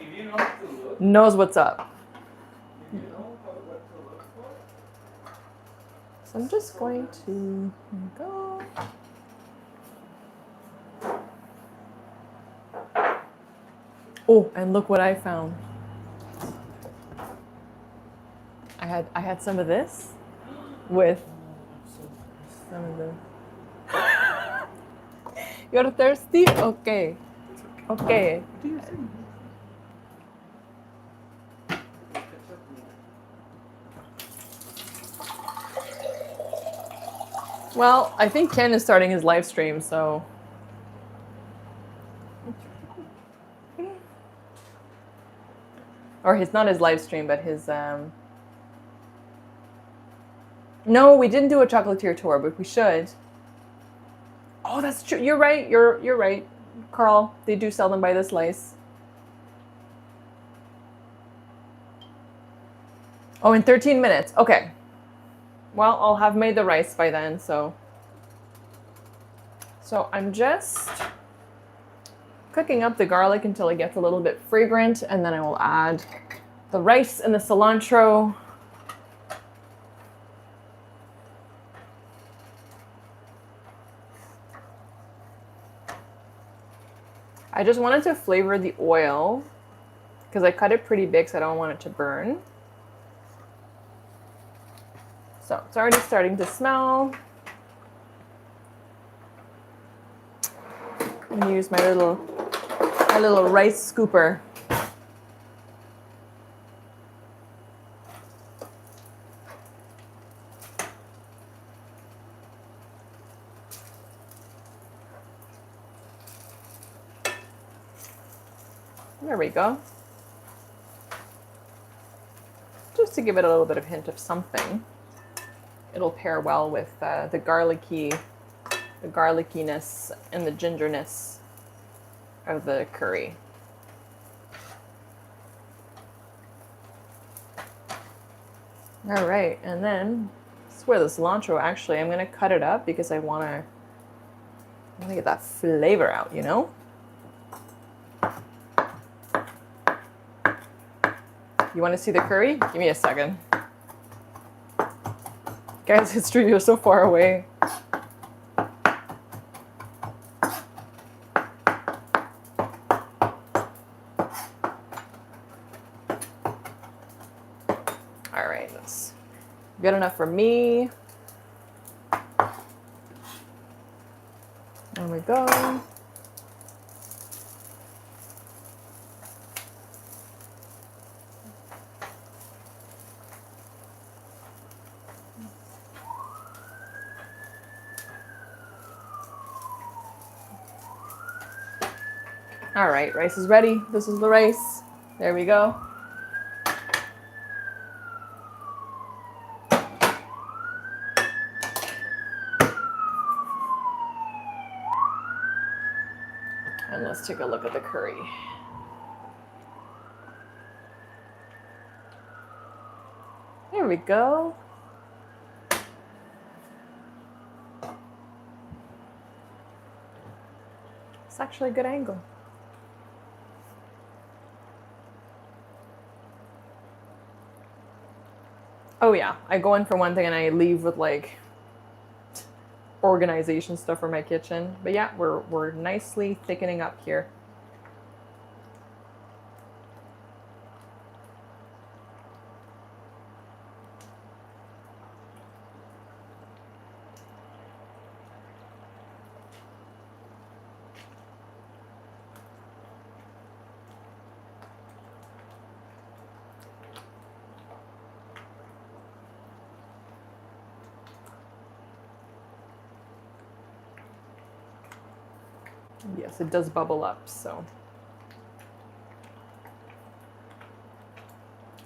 If you know what to look, knows what's up. if you know what to look for. So I'm just going to go. Oh, and look what I found. I had some of this with some of the. You're thirsty? Okay. Okay. What do you think? Well, I think Ken is starting his live stream, so. Or not his live stream, but his. No, we didn't do a chocolatier tour, but we should. Oh, that's true. You're right. You're right, Carl. They do sell them by the slice. Oh, in 13 minutes. Okay. Well, I'll have made the rice by then, so. So I'm just cooking up the garlic until it gets a little bit fragrant, and then I will add the rice and the cilantro. I just wanted to flavor the oil because I cut it pretty big, so I don't want it to burn. So it's already starting to smell. I'm gonna use my little rice scooper. There we go. Just to give it a little bit of hint of something. It'll pair well with the garlickiness and the gingerness of the curry. All right, and then this is where the cilantro, actually, I'm gonna cut it up because I wanna get that flavor out, you know? You wanna see the curry? Give me a second. Guys, it's true, you're so far away. All right, that's good enough for me. There we go. All right, rice is ready. This is the rice. There we go. And let's take a look at the curry. There we go. It's actually a good angle. Oh yeah, I go in for one thing and I leave with like organization stuff for my kitchen. But yeah, we're nicely thickening up here. Yes, it does bubble up, so.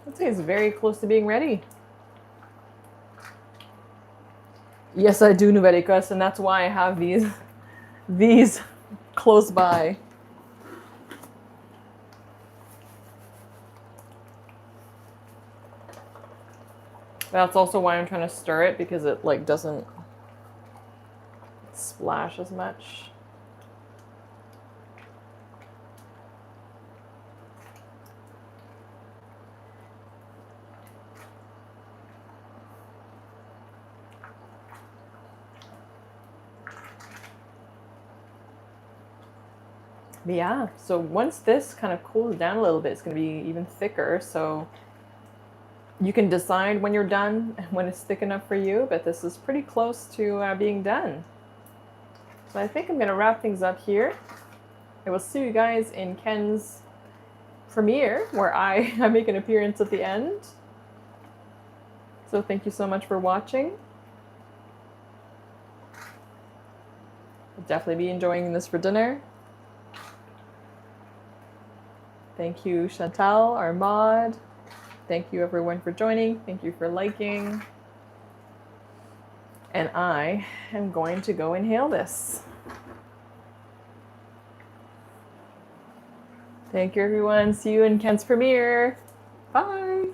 I'd say it's very close to being ready. Yes, I do, Nuvedicus, and that's why I have these close by. That's also why I'm trying to stir it, because it like doesn't splash as much. But yeah, so once this kind of cools down a little bit, it's going to be even thicker. So you can decide when you're done, when it's thick enough for you, but this is pretty close to being done. So I think I'm going to wrap things up here. I will see you guys in Ken's premiere, where I make an appearance at the end. So thank you so much for watching. I'll definitely be enjoying this for dinner. Thank you, Chantal, our mod. Thank you, everyone, for joining. Thank you for liking. And I am going to go inhale this. Thank you, everyone. See you in Ken's premiere. Bye.